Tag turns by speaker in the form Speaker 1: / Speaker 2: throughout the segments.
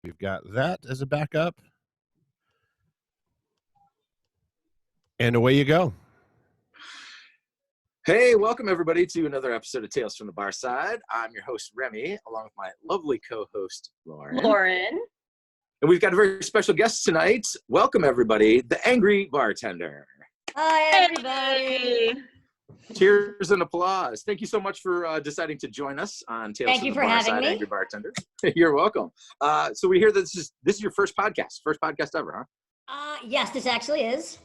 Speaker 1: We've got that as a backup. And away you go.
Speaker 2: Hey, welcome everybody to another episode of Tales from the Barside. I'm your host, Remy, along with my lovely co-host, Lauren. And we've got a very special guest tonight. Welcome everybody, the Angry Bartender.
Speaker 3: Hi, everybody.
Speaker 2: Cheers and applause. Thank you so much for deciding to join us on Tales
Speaker 3: Thank
Speaker 2: from
Speaker 3: you
Speaker 2: the
Speaker 3: for
Speaker 2: Barside,
Speaker 3: having me.
Speaker 2: Angry Bartender. You're welcome. So we hear that this is your first podcast ever, huh?
Speaker 3: Yes, this actually is.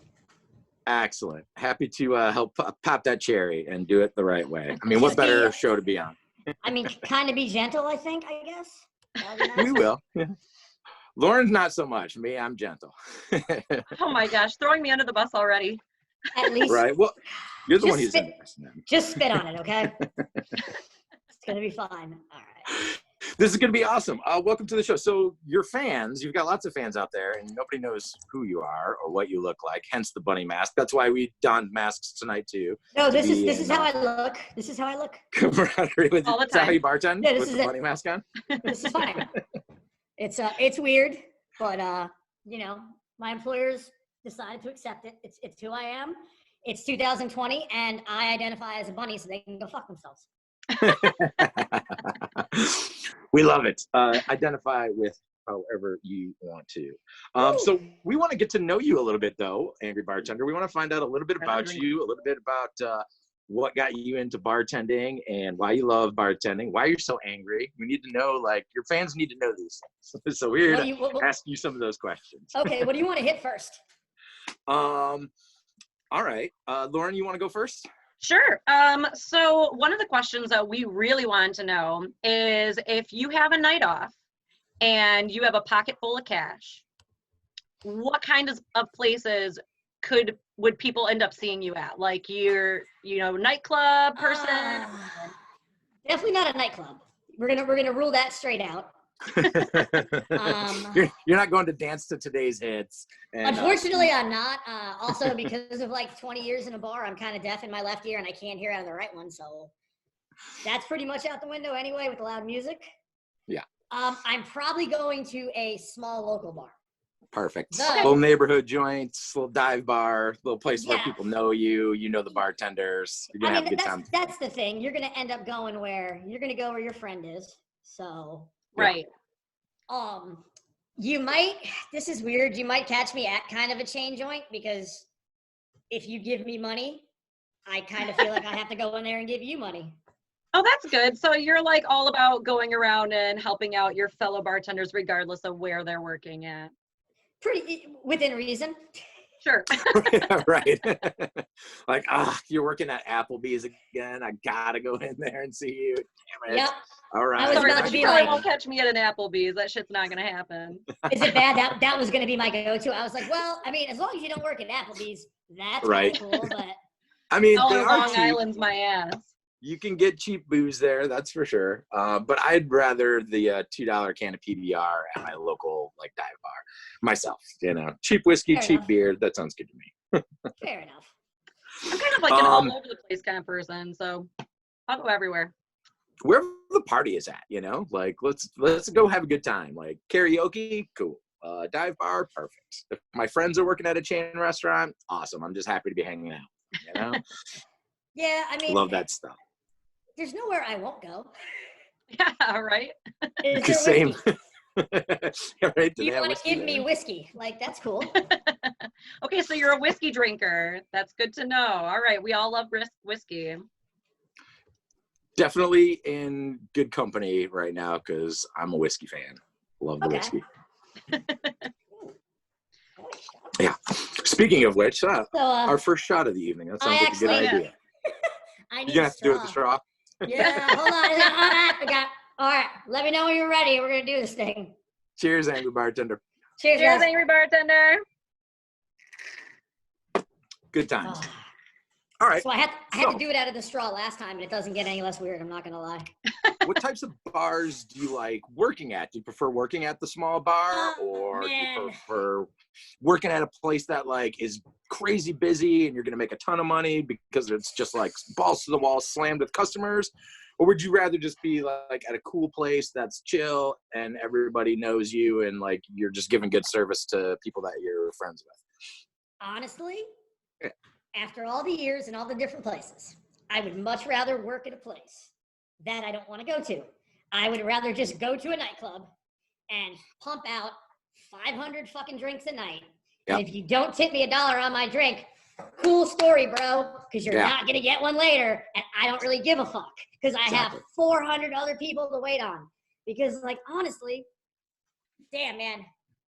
Speaker 2: Excellent. Happy to help pop that cherry and do it the right way. I mean, what better show to be on?
Speaker 3: I mean, kind of be gentle, I think, I guess.
Speaker 2: We will. Yeah. Lauren's not so much. Me, I'm gentle.
Speaker 4: Oh my gosh, throwing me under the bus already.
Speaker 3: At least.
Speaker 2: Right. Well, you're the one who's
Speaker 3: just spit on it, okay? It's going to be fine. All right.
Speaker 2: This is going to be awesome. Welcome to the show. So your fans, you've got lots of fans out there, and nobody knows who you are or what you look like, hence the bunny mask. That's why we donned masks tonight, too.
Speaker 3: No, this is how I look. This is how I look.
Speaker 2: Camaraderie with
Speaker 4: all the time.
Speaker 2: How you bartend with the bunny mask on?
Speaker 3: This is fine. It's weird, but, my employers decided to accept it. It's who I am. It's 2020, and I identify as a bunny, so they can go fuck themselves.
Speaker 2: We love it. Identify with however you want to. So we want to get to know you a little bit, though, Angry Bartender. We want to find out a little bit about you, a little bit about what got you into bartending and why you love bartending, why you're so angry. We need to know, like, your fans need to know these things. So we're here to ask you some of those questions.
Speaker 3: Okay, what do you want to hit first?
Speaker 2: All right. Lauren, you want to go first?
Speaker 4: Sure. So one of the questions that we really want to know is if you have a night off and you have a pocket full of cash, what kind of places would people end up seeing you at? Like you're, nightclub person?
Speaker 3: Definitely not a nightclub. We're gonna rule that straight out.
Speaker 2: You're not going to dance to today's hits. And,
Speaker 3: unfortunately, I'm not. Also, because of like 20 years in a bar, I'm kind of deaf in my left ear and I can't hear out of the right one. So that's pretty much out the window anyway with the loud music.
Speaker 2: Yeah.
Speaker 3: I'm probably going to a small local bar.
Speaker 2: Perfect. Little neighborhood joints, little dive bar, little place where people know you. You know the bartenders. You're gonna have a good time.
Speaker 3: That's the thing. You're gonna end up going where your friend is. So.
Speaker 4: Right.
Speaker 3: This is weird, you might catch me at kind of a chain joint because if you give me money, I kind of feel like I have to go in there and give you money.
Speaker 4: Oh, that's good. So you're like all about going around and helping out your fellow bartenders regardless of where they're working at.
Speaker 3: Pretty within reason.
Speaker 4: Sure.
Speaker 2: Right. Like, you're working at Applebee's again. I gotta go in there and see you. Damn it.
Speaker 3: Yep.
Speaker 2: All right.
Speaker 4: You probably won't catch me at an Applebee's. That shit's not gonna happen.
Speaker 3: Is it bad? That was gonna be my go-to. I was like, well, I mean, as long as you don't work at Applebee's, that's
Speaker 2: right.
Speaker 3: Cool. But
Speaker 2: I mean,
Speaker 4: Long Island's my ass.
Speaker 2: You can get cheap booze there, that's for sure. But I'd rather the $2 can of PBR at my local dive bar myself. Cheap whiskey, cheap beer. That sounds good to me.
Speaker 3: Fair enough.
Speaker 4: I'm kind of like an all over the place kind of person, so I'll go everywhere.
Speaker 2: Wherever the party is at, let's go have a good time. Like karaoke, cool. Dive bar, perfect. If my friends are working at a chain restaurant, awesome. I'm just happy to be hanging out.
Speaker 3: Yeah, I mean,
Speaker 2: love that stuff.
Speaker 3: There's nowhere I won't go.
Speaker 4: Yeah, right.
Speaker 2: Same. Right,
Speaker 3: you want to give me whiskey? That's cool.
Speaker 4: Okay, so you're a whiskey drinker. That's good to know. All right, we all love whiskey.
Speaker 2: Definitely in good company right now because I'm a whiskey fan. Love the whiskey. Yeah. Speaking of which, our first shot of the evening. That sounds like a good idea. You're gonna have to do it with the straw.
Speaker 3: Yeah, hold on. All right, let me know when you're ready. We're gonna do this thing.
Speaker 2: Cheers, Angry Bartender.
Speaker 3: Cheers,
Speaker 4: Angry Bartender.
Speaker 2: Good times. All right.
Speaker 3: So I had to do it out of the straw last time, and it doesn't get any less weird. I'm not gonna lie.
Speaker 2: What types of bars do you like working at? Do you prefer working at the small bar, or do you prefer working at a place that is crazy busy and you're gonna make a ton of money because it's just balls to the wall, slammed with customers? Or would you rather just be like at a cool place that's chill and everybody knows you and like you're just giving good service to people that you're friends with?
Speaker 3: Honestly,
Speaker 2: Yeah.
Speaker 3: after all the years and all the different places, I would much rather work at a place that I don't want to go to. I would rather just go to a nightclub and pump out 500 fucking drinks a night.
Speaker 2: Yep.
Speaker 3: And if you don't tip me $1 on my drink, cool story, bro, because you're not going to get one later, and I don't really give a fuck because I have 400 other people to wait on. Because, like, honestly, damn, man,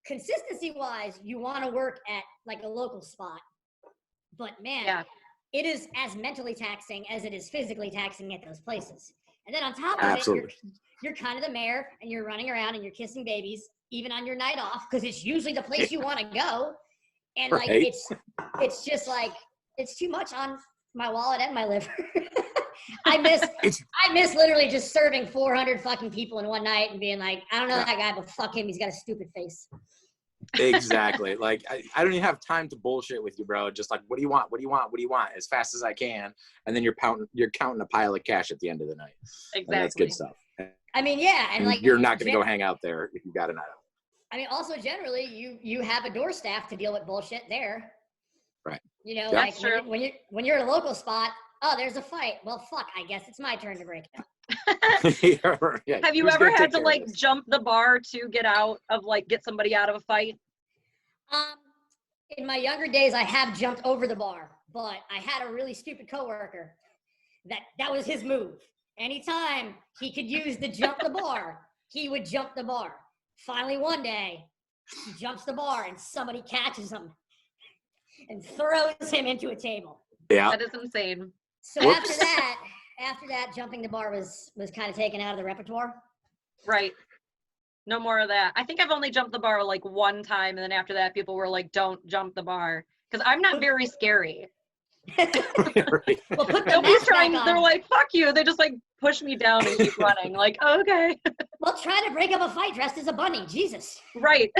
Speaker 3: consistency-wise, you want to work at, like, a local spot. But, man, it is as mentally taxing as it is physically taxing at those places. And then on top of it, you're kind of the mayor, and you're running around, and you're kissing babies, even on your night off, because it's usually the place you want to go. And like it's just like it's too much on my wallet and my liver. I miss literally just serving 400 fucking people in one night and being like, I don't know that guy, but fuck him, he's got a stupid face.
Speaker 2: Exactly. Like I don't even have time to bullshit with you, bro. Just like, what do you want? What do you want? What do you want? As fast as I can, and then you're counting a pile of cash at the end of the night.
Speaker 4: Exactly.
Speaker 2: And that's good stuff.
Speaker 3: I mean, yeah, and like
Speaker 2: you're not gonna go hang out there if you got a night out.
Speaker 3: I mean, also generally, you have a door staff to deal with bullshit there.
Speaker 2: Right.
Speaker 3: You know,
Speaker 4: That's
Speaker 3: like
Speaker 4: true.
Speaker 3: when you're at a local spot, oh, there's a fight. Well, fuck, I guess it's my turn to break it up.
Speaker 4: Have you ever had to like jump the bar to get out of get somebody out of a fight?
Speaker 3: In my younger days, I have jumped over the bar, but I had a really stupid coworker that was his move. Anytime he could use the jump the bar, he would jump the bar. Finally, one day, he jumps the bar and somebody catches him and throws him into a table.
Speaker 2: Yeah.
Speaker 4: That is insane.
Speaker 3: So after that, jumping the bar was kind of taken out of the repertoire.
Speaker 4: Right. No more of that. I think I've only jumped the bar like one time, and then after that, people were like, "Don't jump the bar," because I'm not very scary.
Speaker 2: Right.
Speaker 3: Well, put the
Speaker 4: Nobody's
Speaker 3: mask back
Speaker 4: trying.
Speaker 3: on.
Speaker 4: They're like, "Fuck you!" They just like push me down and keep running. Like, okay.
Speaker 3: Well, try to break up a fight dressed as a bunny. Jesus.
Speaker 4: Right.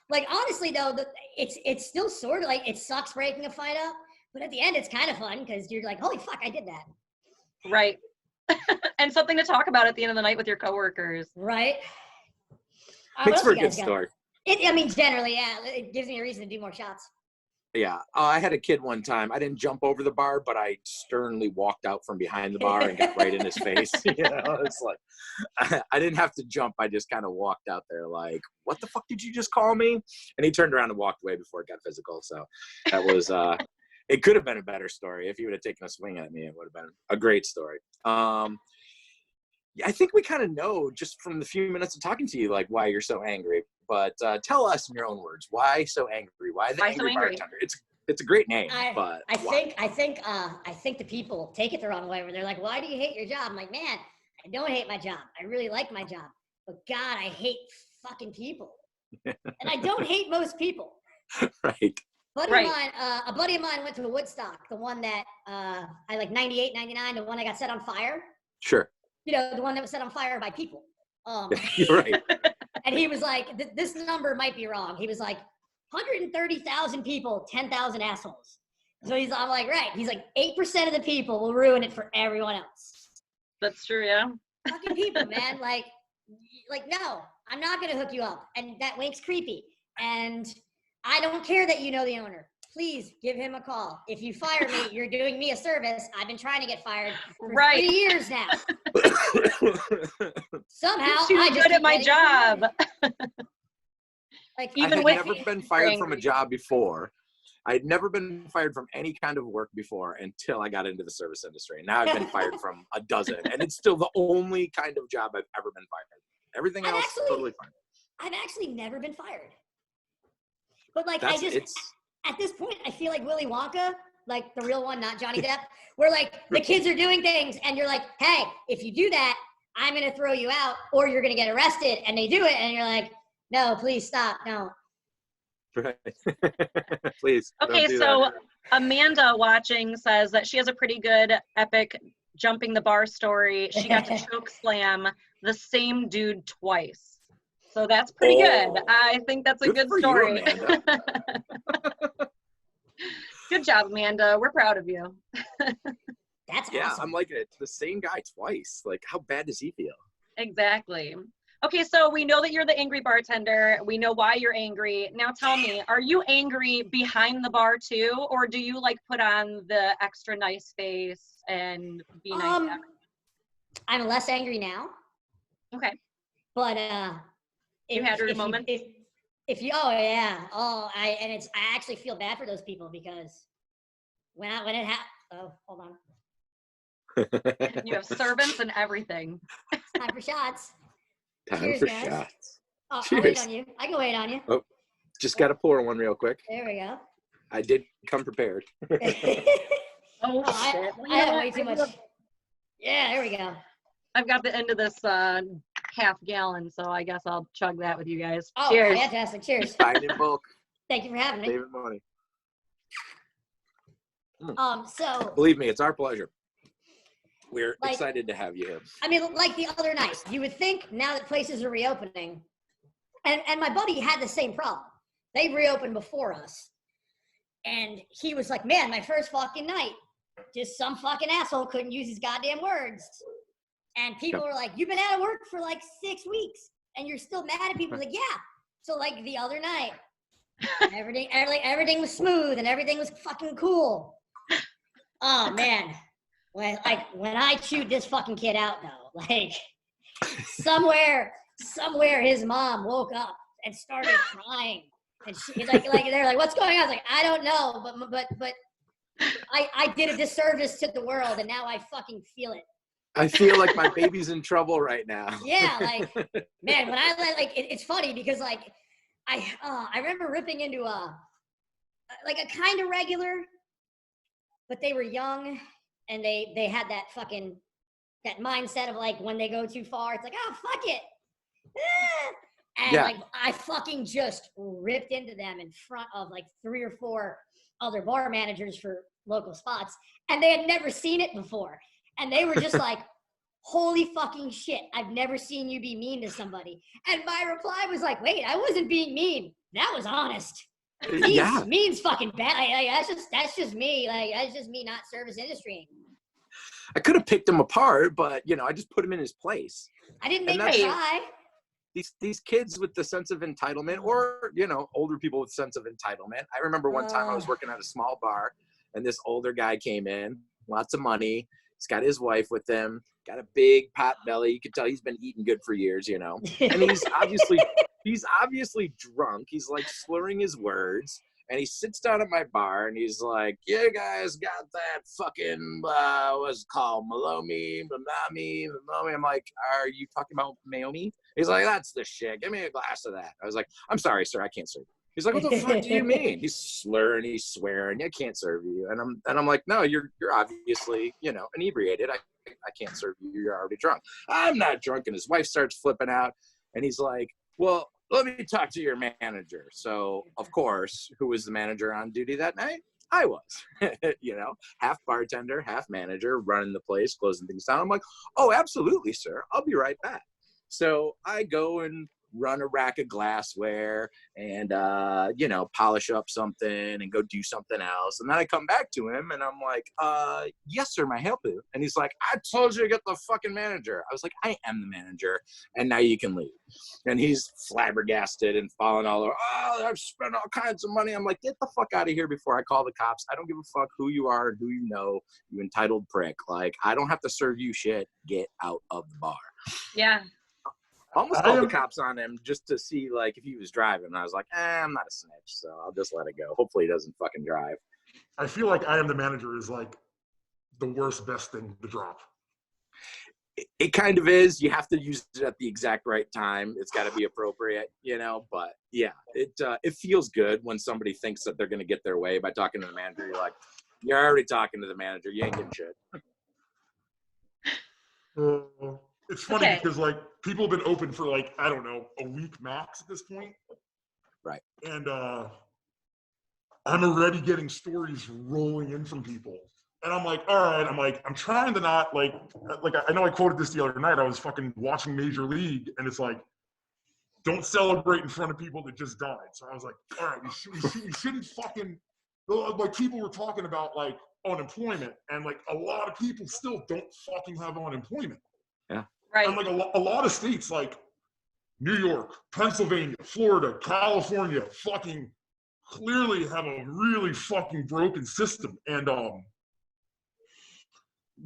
Speaker 3: Like honestly though, it's still sort of like it sucks breaking a fight up, but at the end it's kind of fun because you're like, holy fuck, I did that.
Speaker 4: Right. And something to talk about at the end of the night with your coworkers.
Speaker 3: Right.
Speaker 2: Makes for a good story.
Speaker 3: I mean, generally, yeah, it gives me a reason to do more shots.
Speaker 2: Yeah. I had a kid one time. I didn't jump over the bar, but I sternly walked out from behind the bar and got right in his face. You know, it's like, I didn't have to jump. I just kind of walked out there like, what the fuck did you just call me? And he turned around and walked away before it got physical. So that was, it could have been a better story. If he would have taken a swing at me, it would have been a great story. Yeah, I think we kind of know just from the few minutes of talking to you, like why you're so angry. But tell us in your own words, why so angry? Why the Angry Bartender? It's a great name, but
Speaker 3: I think the people take it the wrong way where they're like, why do you hate your job? I'm like, man, I don't hate my job. I really like my job, but God, I hate fucking people, and I don't hate most people.
Speaker 2: Right.
Speaker 3: A buddy of mine went to a Woodstock, the one that I like 98, 99, the one that got set on fire.
Speaker 2: Sure.
Speaker 3: You know, the one that was set on fire by people.
Speaker 2: You're right.
Speaker 3: And he was like, this number might be wrong. He was like, 130,000 people, 10,000 assholes. So I'm like, right. He's like, 8% of the people will ruin it for everyone else.
Speaker 4: That's true, yeah.
Speaker 3: Fucking people, man. Like, no, I'm not going to hook you up. And that link's creepy. And I don't care that you know the owner. Please give him a call. If you fire me, you're doing me a service. I've been trying to get fired for 3 years now. Somehow,
Speaker 4: I'm good at my job.
Speaker 3: Like,
Speaker 2: I had never been fired from a job before. I had never been fired from any kind of work before until I got into the service industry. And now I've been fired from a dozen. And it's still the only kind of job I've ever been fired. Everything else is totally fine.
Speaker 3: I've actually never been fired. But like, at this point, I feel like Willy Wonka, like the real one, not Johnny Depp, where like the kids are doing things and you're like, hey, if you do that, I'm going to throw you out or you're going to get arrested. And they do it and you're like, no, please stop. No.
Speaker 2: Right. Please.
Speaker 4: Okay, so Amanda watching says that she has a pretty good epic jumping the bar story. She got to choke slam the same dude twice. So that's pretty good. I think that's a good story.
Speaker 2: You,
Speaker 4: Good job, Amanda. We're proud of you.
Speaker 3: That's
Speaker 2: Yeah,
Speaker 3: awesome.
Speaker 2: I'm like the same guy twice. Like, how bad does he feel?
Speaker 4: Exactly. Okay, so we know that you're the angry bartender. We know why you're angry. Now tell me, are you angry behind the bar too, or do you like put on the extra nice face and be nice to everyone?
Speaker 3: I'm less angry now.
Speaker 4: Okay.
Speaker 3: But
Speaker 4: You had your moment?
Speaker 3: If you I actually feel bad for those people because when it happened, oh, hold on.
Speaker 4: You have servants and everything.
Speaker 3: Time for shots.
Speaker 2: Time
Speaker 3: Cheers,
Speaker 2: for
Speaker 3: guys.
Speaker 2: shots.
Speaker 3: I'll
Speaker 2: Cheers.
Speaker 3: wait on you. I can wait on you.
Speaker 2: Oh, just got to pour one real quick.
Speaker 3: There we go.
Speaker 2: I did come prepared.
Speaker 4: Oh,
Speaker 3: I
Speaker 4: shit. Well, you
Speaker 3: have
Speaker 4: know
Speaker 3: way
Speaker 4: what?
Speaker 3: too much. Yeah, there we go.
Speaker 4: I've got the end of this half gallon, so I guess I'll chug that with you guys.
Speaker 3: Oh,
Speaker 4: Cheers.
Speaker 3: fantastic. Cheers.
Speaker 2: Buying in bulk,
Speaker 3: Thank you for having me.
Speaker 2: saving money.
Speaker 3: So
Speaker 2: Believe me, it's our pleasure. We're
Speaker 3: Like-
Speaker 2: excited to have you here.
Speaker 3: I mean, like the other night, you would think now that places are reopening, and my buddy had the same problem. They reopened before us. And he was like, man, my first fucking night, just some fucking asshole couldn't use his goddamn words. And people were like, you've been out of work for like 6 weeks, and you're still mad at people. Like, yeah. So like the other night, everything was smooth and everything was fucking cool. Oh man. When I chewed this fucking kid out though, like somewhere his mom woke up and started crying, and she like they're like, what's going on? I was like, I don't know, but I did a disservice to the world, and now I fucking feel it.
Speaker 2: I feel like my baby's in trouble right now.
Speaker 3: Yeah, like man, when I like it's funny because like I remember ripping into a kind of regular, but they were young. And they had that mindset of like when they go too far, it's like, oh, fuck it. And like I fucking just ripped into them in front of like 3 or 4 other bar managers for local spots. And they had never seen it before. And they were just like, holy fucking shit, I've never seen you be mean to somebody. And my reply was like, wait, I wasn't being mean. That was honest. Mean's fucking bad. That's just me. Like that's just me not service industry.
Speaker 2: I could have picked him apart, but I just put him in his place.
Speaker 3: I didn't make him try.
Speaker 2: These kids with the sense of entitlement, or older people with sense of entitlement. I remember one time I was working at a small bar, and this older guy came in, lots of money. He's got his wife with him, got a big pot belly. You could tell he's been eating good for years, And he's obviously drunk. He's like slurring his words. And he sits down at my bar and he's like, you guys got that fucking, what's it called, Malome. I'm like, are you talking about Mayomi? He's like, that's the shit. Give me a glass of that. I was like, I'm sorry, sir, I can't serve you. He's like, what the fuck do you mean? He's slurring, he's swearing, I can't serve you. And I'm like, no, you're obviously, inebriated. I can't serve you. You're already drunk. I'm not drunk. And his wife starts flipping out. And he's like, well, let me talk to your manager. So, of course, who was the manager on duty that night? I was, half bartender, half manager, running the place, closing things down. I'm like, oh, absolutely, sir. I'll be right back. So I go and run a rack of glassware and, polish up something and go do something else. And then I come back to him and I'm like, yes, sir, may I help you? And he's like, I told you to get the fucking manager. I was like, I am the manager and now you can leave. And he's flabbergasted and falling all over. Oh, I've spent all kinds of money. I'm like, get the fuck out of here before I call the cops. I don't give a fuck who you are and who you know, you entitled prick. Like, I don't have to serve you shit. Get out of the bar.
Speaker 4: Yeah.
Speaker 2: Almost called the cops on him just to see like if he was driving. And I was like, I'm not a snitch, so I'll just let it go. Hopefully he doesn't fucking drive.
Speaker 5: I feel like I am the manager is like the worst best thing to drop.
Speaker 2: It kind of is. You have to use it at the exact right time. It's got to be appropriate, but yeah, it feels good when somebody thinks that they're going to get their way by talking to the manager. You're like, you're already talking to the manager. You ain't getting shit.
Speaker 5: It's funny because like people have been open for like, I don't know, a week max at this point.
Speaker 2: Right.
Speaker 5: And I'm already getting stories rolling in from people. And I'm like, all right, I'm trying to not like I know I quoted this the other night. I was fucking watching Major League and it's like, don't celebrate in front of people that just died. So I was like, all right, we shouldn't fucking, like people were talking about like unemployment, and like a lot of people still don't fucking have unemployment.
Speaker 4: Right.
Speaker 5: And like a lot of states like New York, Pennsylvania, Florida, California fucking clearly have a really fucking broken system. And I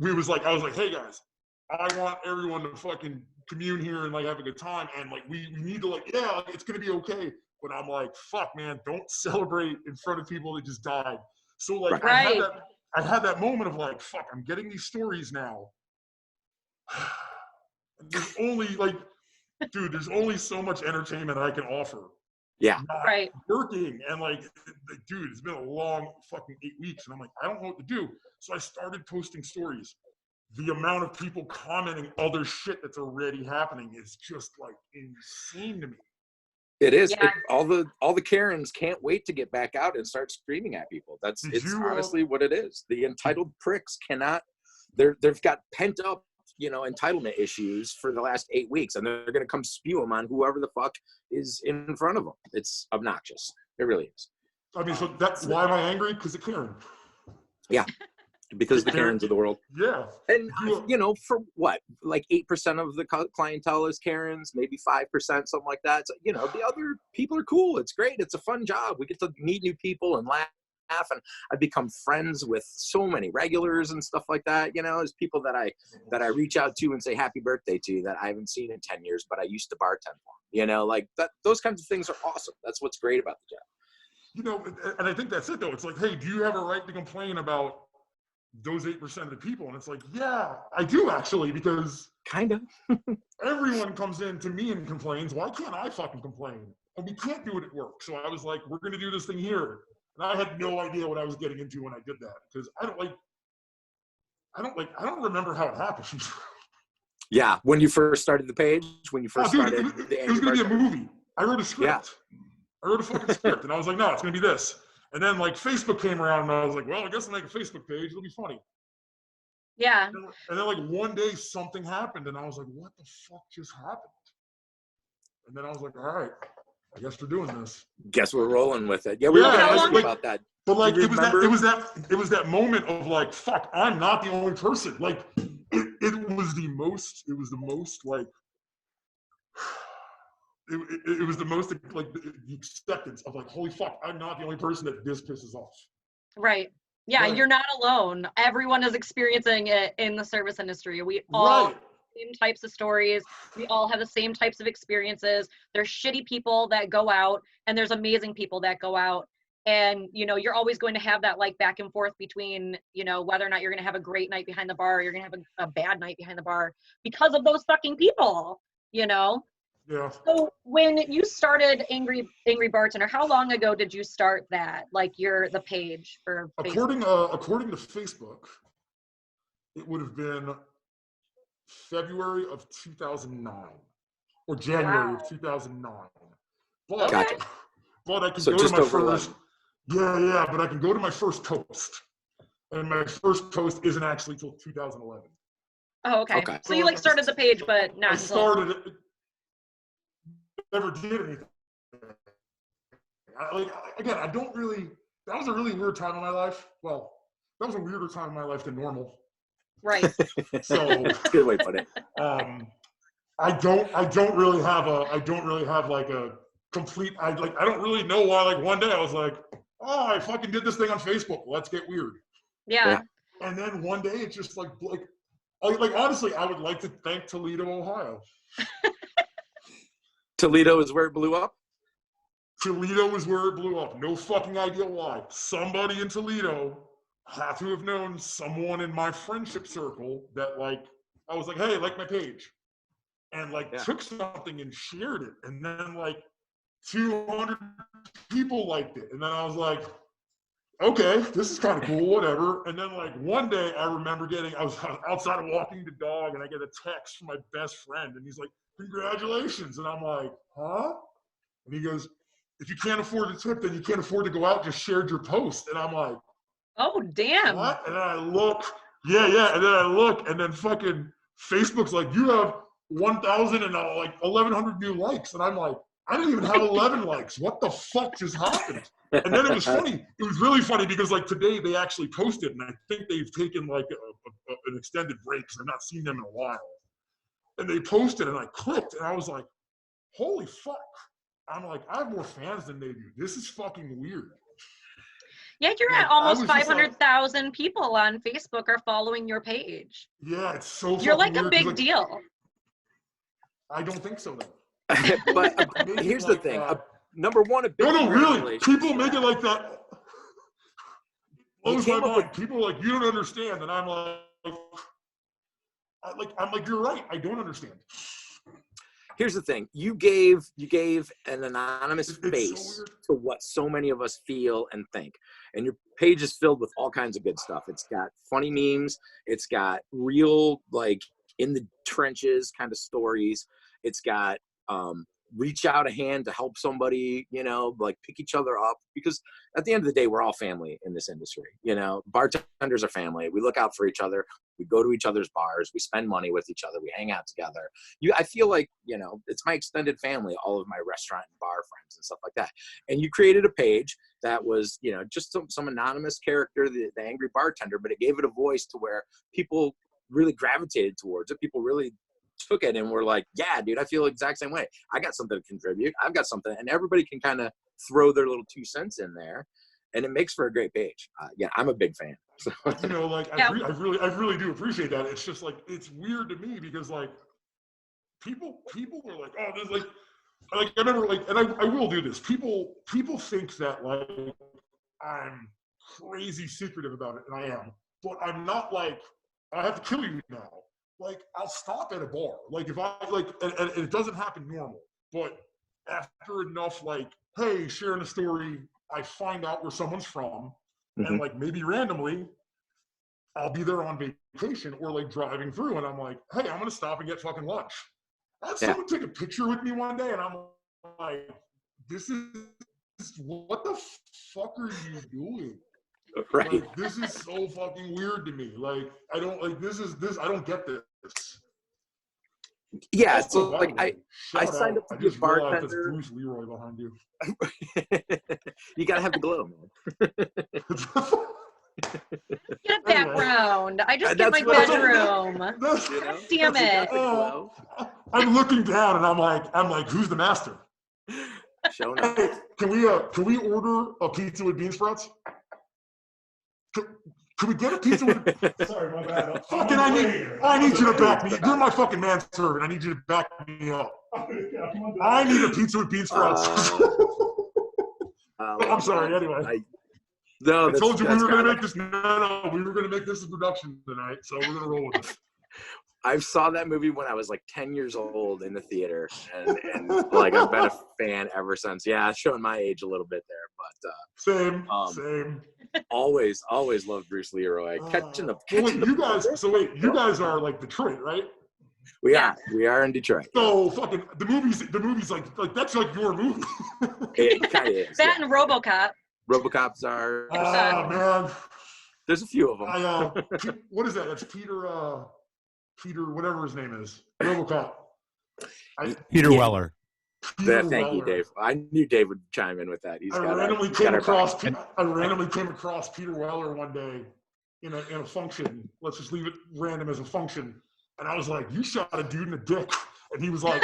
Speaker 5: was like, hey guys, I want everyone to fucking commune here and like have a good time, and like we need to like, yeah, like, it's gonna be okay. But I'm like, fuck man, don't celebrate in front of people that just died. So like
Speaker 4: Right.
Speaker 5: I had that moment of like, fuck, I'm getting these stories now. There's only like, dude, there's only so much entertainment I can offer.
Speaker 2: Yeah.
Speaker 4: Right.
Speaker 5: Working, and like, dude, it's been a long fucking 8 weeks, and I'm like, I don't know what to do. So I started posting stories. The amount of people commenting other shit that's already happening is just like insane to me.
Speaker 2: It is.
Speaker 4: Yeah.
Speaker 2: All the Karens can't wait to get back out and start screaming at people. It's honestly what it is. The entitled pricks cannot. They've got pent up, entitlement issues for the last 8 weeks, and they're gonna come spew them on whoever the fuck is in front of them. It's obnoxious. It really is.
Speaker 5: I mean, so that's why am I angry? Because of Karen.
Speaker 2: Yeah. Because the Karens of the world.
Speaker 5: Yeah.
Speaker 2: And, for what? Like 8% of the clientele is Karens, maybe 5%, something like that. So, the other people are cool. It's great. It's a fun job. We get to meet new people and laugh. And I've become friends with so many regulars and stuff like that. There's people that I reach out to and say happy birthday to that I haven't seen in 10 years, but I used to bartend for. Like that. Those kinds of things are awesome. That's what's great about the job.
Speaker 5: And I think that's it though. It's like, hey, do you have a right to complain about those 8% of the people? And it's like, yeah, I do actually, because
Speaker 2: kind of
Speaker 5: everyone comes in to me and complains. Why can't I fucking complain? And we can't do it at work. So I was like, we're going to do this thing here. And I had no idea what I was getting into when I did that, because I don't remember how it happened.
Speaker 2: Yeah, when you first started the page, when you first started,
Speaker 5: it was going to be a movie. I wrote a script.
Speaker 2: Yeah.
Speaker 5: I wrote a fucking script, and I was like, no, it's going to be this. And then like Facebook came around, and I was like, well, I guess I'll make a Facebook page. It'll be funny.
Speaker 4: Yeah.
Speaker 5: And then like one day something happened, and I was like, what the fuck just happened? And then I was like, all right, I guess we're doing this.
Speaker 2: Guess we're rolling with it. Yeah, we were going to ask you about that.
Speaker 5: But like it was that moment of like, fuck, I'm not the only person. Like it was the most like it was the most like the acceptance of like, holy fuck, I'm not the only person that this pisses off.
Speaker 4: Right. Yeah,
Speaker 5: Right.
Speaker 4: You're not alone. Everyone is experiencing it in the service industry. We all have the same types of stories. We all have the same types of experiences. There's shitty people that go out, and there's amazing people that go out. And, you're always going to have that like back and forth between, whether or not you're going to have a great night behind the bar, or you're going to have a bad night behind the bar because of those fucking people, Yeah. So when you started Angry Bartender, how long ago did you start that? Like the page for Facebook?
Speaker 5: According to Facebook, it would have been February of 2009 or January of 2009. But,
Speaker 2: Gotcha.
Speaker 5: But I can
Speaker 2: So
Speaker 5: go to
Speaker 2: just
Speaker 5: my
Speaker 2: over
Speaker 5: first. 11. Yeah, but I can go to my first post, and my first post isn't actually till 2011.
Speaker 4: Oh, okay. So you like started the page, but not
Speaker 5: I
Speaker 4: until...
Speaker 5: started it. Never did anything. Again, I don't really. That was a really weird time in my life. Well, that was a weirder time in my life than normal.
Speaker 4: Right.
Speaker 5: So
Speaker 2: that's a good way to put it.
Speaker 5: I don't really have like a complete. I don't really know why. Like one day I was like, oh, I fucking did this thing on Facebook. Let's get weird.
Speaker 4: Yeah.
Speaker 5: And then one day it's just like honestly, I would like to thank Toledo, Ohio.
Speaker 2: Toledo is where it blew up?
Speaker 5: Toledo is where it blew up. No fucking idea why. Somebody in Toledo had to have known someone in my friendship circle that I was like, hey, like my page. And took something and shared it. And then 200 people liked it. And then I was like, okay, this is kind of cool, whatever. And then one day I remember I was outside walking the dog, and I get a text from my best friend, and he's like, congratulations. And I'm like, huh? And he goes, if you can't afford a tip, then you can't afford to go out, just shared your post. And I'm like,
Speaker 4: oh, damn.
Speaker 5: what? And then I look, and then I look, and then fucking Facebook's like, you have 1,000 and 1,100 new likes. And I'm like, I didn't even have 11 likes. What the fuck just happened? And then it was funny. It was really funny because like today they actually posted, and I think they've taken like an extended break because I've not seen them in a while. And they posted, and I clicked, and I was like, holy fuck. I'm like, I have more fans than they do. This is fucking weird.
Speaker 4: Yeah, you're
Speaker 5: Like,
Speaker 4: at almost
Speaker 5: I was just
Speaker 4: 500,000 people on Facebook are following your page.
Speaker 5: Yeah, it's so
Speaker 4: You're
Speaker 5: fucking
Speaker 4: like a
Speaker 5: weird 'cause,
Speaker 4: big deal.
Speaker 5: I don't think so, though.
Speaker 2: But
Speaker 5: Make it
Speaker 2: here's
Speaker 5: like
Speaker 2: the thing.
Speaker 5: that.
Speaker 2: Number one, a big
Speaker 5: No, really.
Speaker 2: congratulations.
Speaker 5: People make it like that. Blows my
Speaker 2: came up
Speaker 5: mind. People are like, you don't understand. And I'm like, you're right. I don't understand.
Speaker 2: Here's the thing. You gave an anonymous
Speaker 5: It's so
Speaker 2: face
Speaker 5: weird.
Speaker 2: to what so many of us feel and think. And your page is filled with all kinds of good stuff. It's got funny memes. It's got real, like, in the trenches kind of stories. It's got reach out a hand to help somebody, you know, like pick each other up, because at the end of the day, we're all family in this industry. You know, bartenders are family. We look out for each other. We go to each other's bars. We spend money with each other. We hang out together. I feel like, you know, it's my extended family, all of my restaurant and bar friends and stuff like that. And you created a page that was, you know, just some anonymous character, the angry bartender, but it gave it a voice to where people really gravitated towards it. People really took it and were like, yeah, dude, I feel the exact same way. I got something to contribute. I've got something. And everybody can kind of throw their little 2 cents in there. And it makes for a great page. Yeah, I'm a big fan. So.
Speaker 5: You know, like,
Speaker 4: Yeah.
Speaker 5: I really do appreciate that. It's just like, it's weird to me because like, people are like, oh, there's like I remember like, and I will do this. People think that like, I'm crazy secretive about it, and I am. But I'm not like, I have to kill you now. Like, I'll stop at a bar. Like, if I, like, and it doesn't happen normal. But after enough, like, hey, sharing a story, I find out where someone's from.
Speaker 2: Mm-hmm.
Speaker 5: And, like, maybe randomly, I'll be there on vacation or, like, driving through. And I'm like, hey, I'm going to stop and get fucking lunch. I had someone take a picture with me one day, and I'm like, this is, what the fuck are you doing?
Speaker 2: Right.
Speaker 5: Like, this is so fucking weird to me. Like, I don't, like, I don't get this.
Speaker 2: Yeah,
Speaker 5: Also,
Speaker 2: so like I signed up to be a bartender.
Speaker 5: That's Bruce Leroy behind you.
Speaker 2: You gotta have the glow, man.
Speaker 4: Get a background. I just get my
Speaker 2: That's
Speaker 4: bedroom.
Speaker 2: You know?
Speaker 4: Damn it.
Speaker 5: I'm looking down and I'm like, who's the master?
Speaker 2: Showing up.
Speaker 5: Hey, can we order a pizza with bean sprouts? Can we get a pizza with? Sorry, my bad. Fucking, I need you to back me. You're my fucking manservant. I need you to back me up. I need a pizza with bean sprouts. I'm sorry. Anyway. I told you we were gonna make this. No, we were gonna make this a production tonight, so we're gonna roll with it.
Speaker 2: I saw that movie when I was like 10 years old in the theater, and like I've been a fan ever since. Yeah, showing my age a little bit there,
Speaker 5: but same.
Speaker 2: Always loved Bruce Leroy. Catching the.
Speaker 5: You guys are like Detroit, right?
Speaker 2: We are in Detroit.
Speaker 5: So fucking the movies like that's like your movie.
Speaker 2: It kind of is.
Speaker 4: That and RoboCop.
Speaker 2: RoboCops are.
Speaker 5: Oh man.
Speaker 2: There's a few of them.
Speaker 5: What is that? That's Peter, whatever his name is. RoboCop.
Speaker 1: Peter Weller.
Speaker 2: Thank you, Dave. I knew Dave would chime in with that. I randomly
Speaker 5: came across Peter Weller one day in a function. Let's just leave it random as a function. And I was like, "You shot a dude in the dick," and he was like,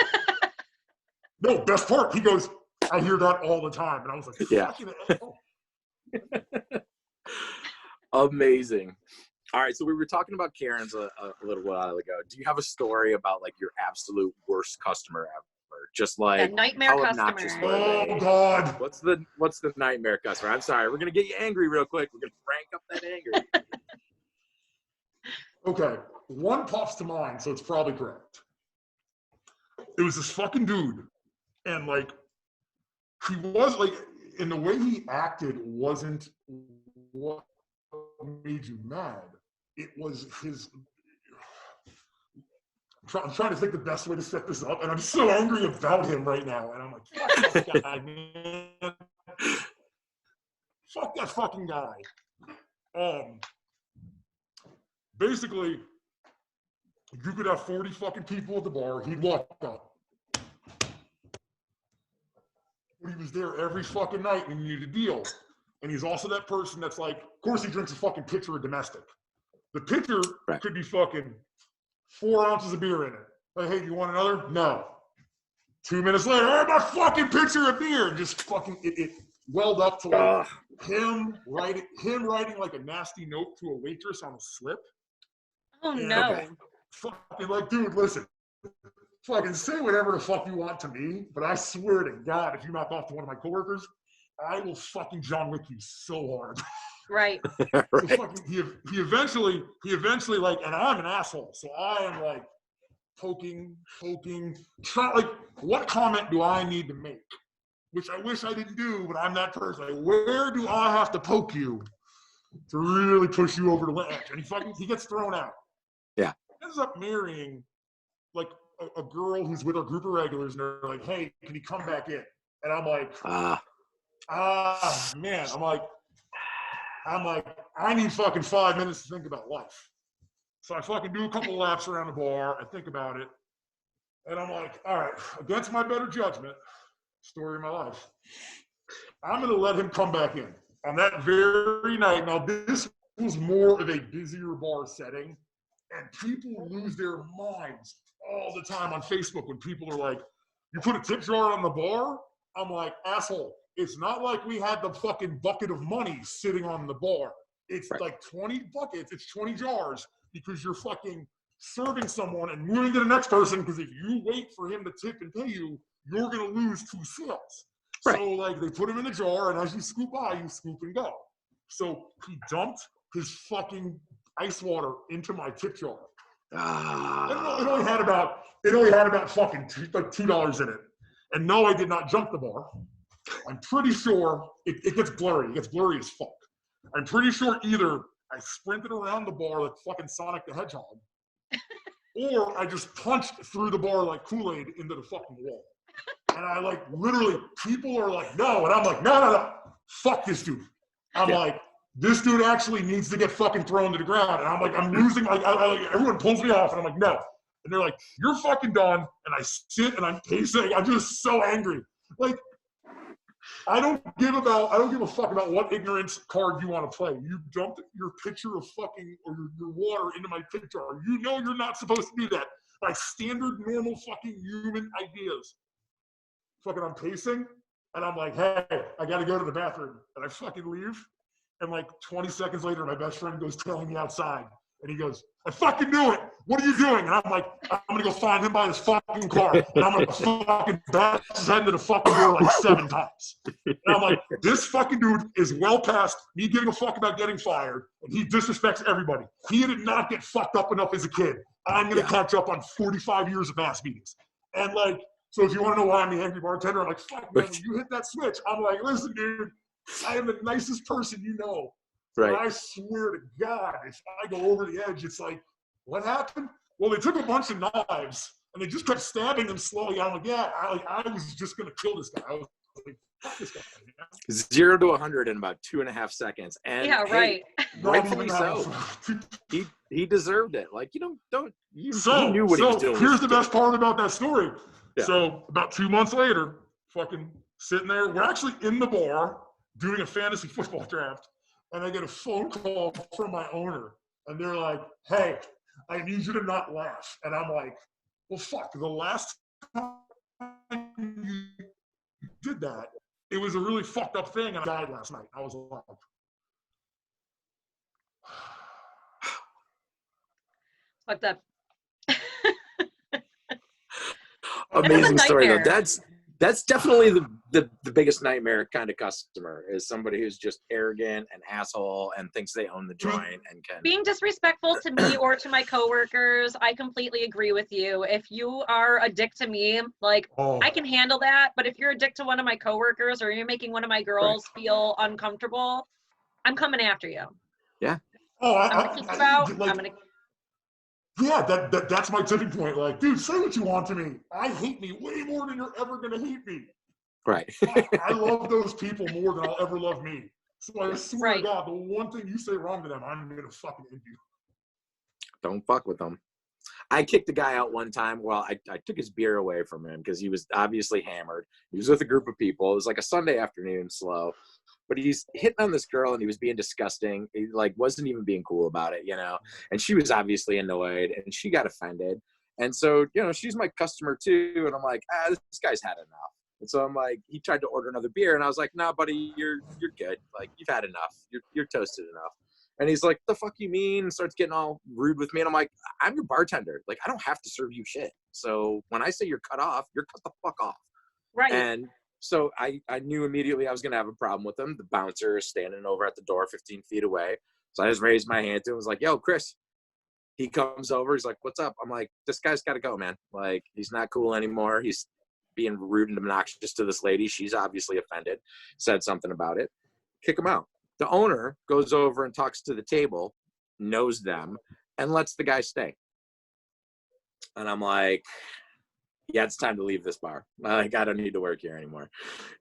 Speaker 5: "No, best part." He goes, "I hear that all the time," and I was like, "Fucking hell."
Speaker 2: Amazing. All right, so we were talking about Karen's a little while ago. Do you have a story about like your absolute worst customer ever? Just like
Speaker 4: nightmare customer.
Speaker 5: Oh God!
Speaker 2: What's the nightmare customer? I'm sorry, we're gonna get you angry real quick. We're gonna crank up that anger.
Speaker 5: Okay, one pops to mind, so it's probably correct. It was this fucking dude, and like he was like, and the way he acted wasn't what made you mad. It was his. I'm trying to think the best way to set this up, and I'm so angry about him right now. And I'm like, fuck that guy, man. Fuck that fucking guy. Basically, you could have 40 fucking people at the bar. He'd walk up. was there every fucking night and you need a deal. And he's also that person that's like, of course he drinks a fucking pitcher of domestic. The pitcher could be fucking 4 ounces of beer in it. Like, hey, you want another? No. 2 minutes later, I have my fucking pitcher of beer. And just fucking, it welled up to like him writing like a nasty note to a waitress on a slip.
Speaker 4: Oh, no.
Speaker 5: Fucking like, dude, listen. Fucking say whatever the fuck you want to me, but I swear to God, if you mouth off to one of my coworkers, I will fucking John Wick you so hard.
Speaker 4: Right.
Speaker 5: He eventually like, and I'm an asshole, so I am like poking, trying, like, what comment do I need to make? Which I wish I didn't do, but I'm that person. Like, where do I have to poke you to really push you over the ledge? And he gets thrown out.
Speaker 2: Yeah.
Speaker 5: He ends up marrying like a girl who's with a group of regulars, and they're like, hey, can you come back in? And I'm like, man, I'm like, I need fucking 5 minutes to think about life. So I fucking do a couple laps around the bar, I think about it, and I'm like, all right, against my better judgment, story of my life, I'm gonna let him come back in. On that very night, now this was more of a busier bar setting, and people lose their minds all the time on Facebook when people are like, you put a tip jar on the bar? I'm like, asshole, it's not like we had the fucking bucket of money sitting on the bar. It's like 20 buckets, it's 20 jars, because you're fucking serving someone and moving to the next person, because if you wait for him to tip and pay you, you're gonna lose 2 sales. Right. So like they put him in a jar, and as you scoop by, you scoop and go. So he dumped his fucking ice water into my tip jar. It only had about fucking $2 in it. And no, I did not jump the bar. I'm pretty sure it gets blurry. It gets blurry as fuck. I'm pretty sure either I sprinted around the bar like fucking Sonic the Hedgehog, or I just punched through the bar like Kool-Aid into the fucking wall. And I like literally, people are like, no. And I'm like, no. Fuck this dude. I'm like, this dude actually needs to get fucking thrown to the ground. And I'm like, I'm losing, like, everyone pulls me off, and I'm like, no. And they're like, you're fucking done. And I sit and I'm pacing. I'm just so angry. Like, I don't give a fuck about what ignorance card you want to play. You dumped your pitcher of fucking, or your water into my tip jar. You know you're not supposed to do that. By standard, normal fucking human ideas. Fucking I'm pacing, and I'm like, hey, I got to go to the bathroom. And I fucking leave. And like 20 seconds later, my best friend goes tailing me outside. And he goes, I fucking knew it. What are you doing? And I'm like, I'm going to go find him by his fucking car. And I'm going to fucking bash his head into the fucking door like 7 times. And I'm like, this fucking dude is well past me giving a fuck about getting fired. And he disrespects everybody. He did not get fucked up enough as a kid. I'm going to catch up on 45 years of ass beatings. And like, so if you want to know why I'm the angry bartender, I'm like, fuck, man, when you hit that switch, I'm like, listen, dude, I am the nicest person you know. Right. I swear to God, if I go over the edge, it's like, what happened? Well, they took a bunch of knives and they just kept stabbing them slowly. I'm like, yeah, I was just gonna kill this guy. I was like, fuck this guy. You know?
Speaker 2: 0 to 100 in about 2.5 seconds. And
Speaker 4: yeah, right.
Speaker 2: Rightfully so. He deserved it. Like, he knew what he was doing.
Speaker 5: Here's the best part about that story. Yeah. So about 2 months later, fucking sitting there, we're actually in the bar doing a fantasy football draft. And I get a phone call from my owner, and they're like, hey, I need you to not laugh. And I'm like, well, fuck, the last time you did that, it was a really fucked up thing, and I died last night. I was alive.
Speaker 4: Fucked up.
Speaker 2: Amazing story, though. That's definitely the biggest nightmare kind of customer, is somebody who's just arrogant and asshole and thinks they own the joint and can
Speaker 4: being disrespectful to me or to my coworkers. I completely agree with you. If you are a dick to me, like, I can handle that, but if you're a dick to one of my coworkers or you're making one of my girls feel uncomfortable, I'm coming after you.
Speaker 2: Yeah.
Speaker 4: I'm gonna kick you out. I'm gonna.
Speaker 5: Yeah, that's my tipping point. Like, dude, say what you want to me. I hate me way more than you're ever going to hate me.
Speaker 2: Right.
Speaker 5: I love those people more than I'll ever love me. So I swear to God, the one thing you say wrong to them, I'm going to fucking end you.
Speaker 2: Don't fuck with them. I kicked the guy out one time. Well, I took his beer away from him because he was obviously hammered. He was with a group of people. It was like a Sunday afternoon, slow. But he's hitting on this girl, and he was being disgusting. He like wasn't even being cool about it, you know. And she was obviously annoyed, and she got offended. And so, you know, she's my customer too. And I'm like, this guy's had enough. And so I'm like, he tried to order another beer, and I was like, no, buddy, you're good. Like, you've had enough. You're toasted enough. And he's like, the fuck you mean? And starts getting all rude with me. And I'm like, I'm your bartender. Like, I don't have to serve you shit. So when I say you're cut off, you're cut the fuck off.
Speaker 4: Right.
Speaker 2: And so I knew immediately I was going to have a problem with him. The bouncer is standing over at the door 15 feet away. So I just raised my hand to him. I was like, yo, Chris. He comes over. He's like, what's up? I'm like, this guy's got to go, man. Like, he's not cool anymore. He's being rude and obnoxious to this lady. She's obviously offended. Said something about it. Kick him out. The owner goes over and talks to the table, knows them, and lets the guy stay. And I'm like, yeah, it's time to leave this bar. Like, I don't need to work here anymore.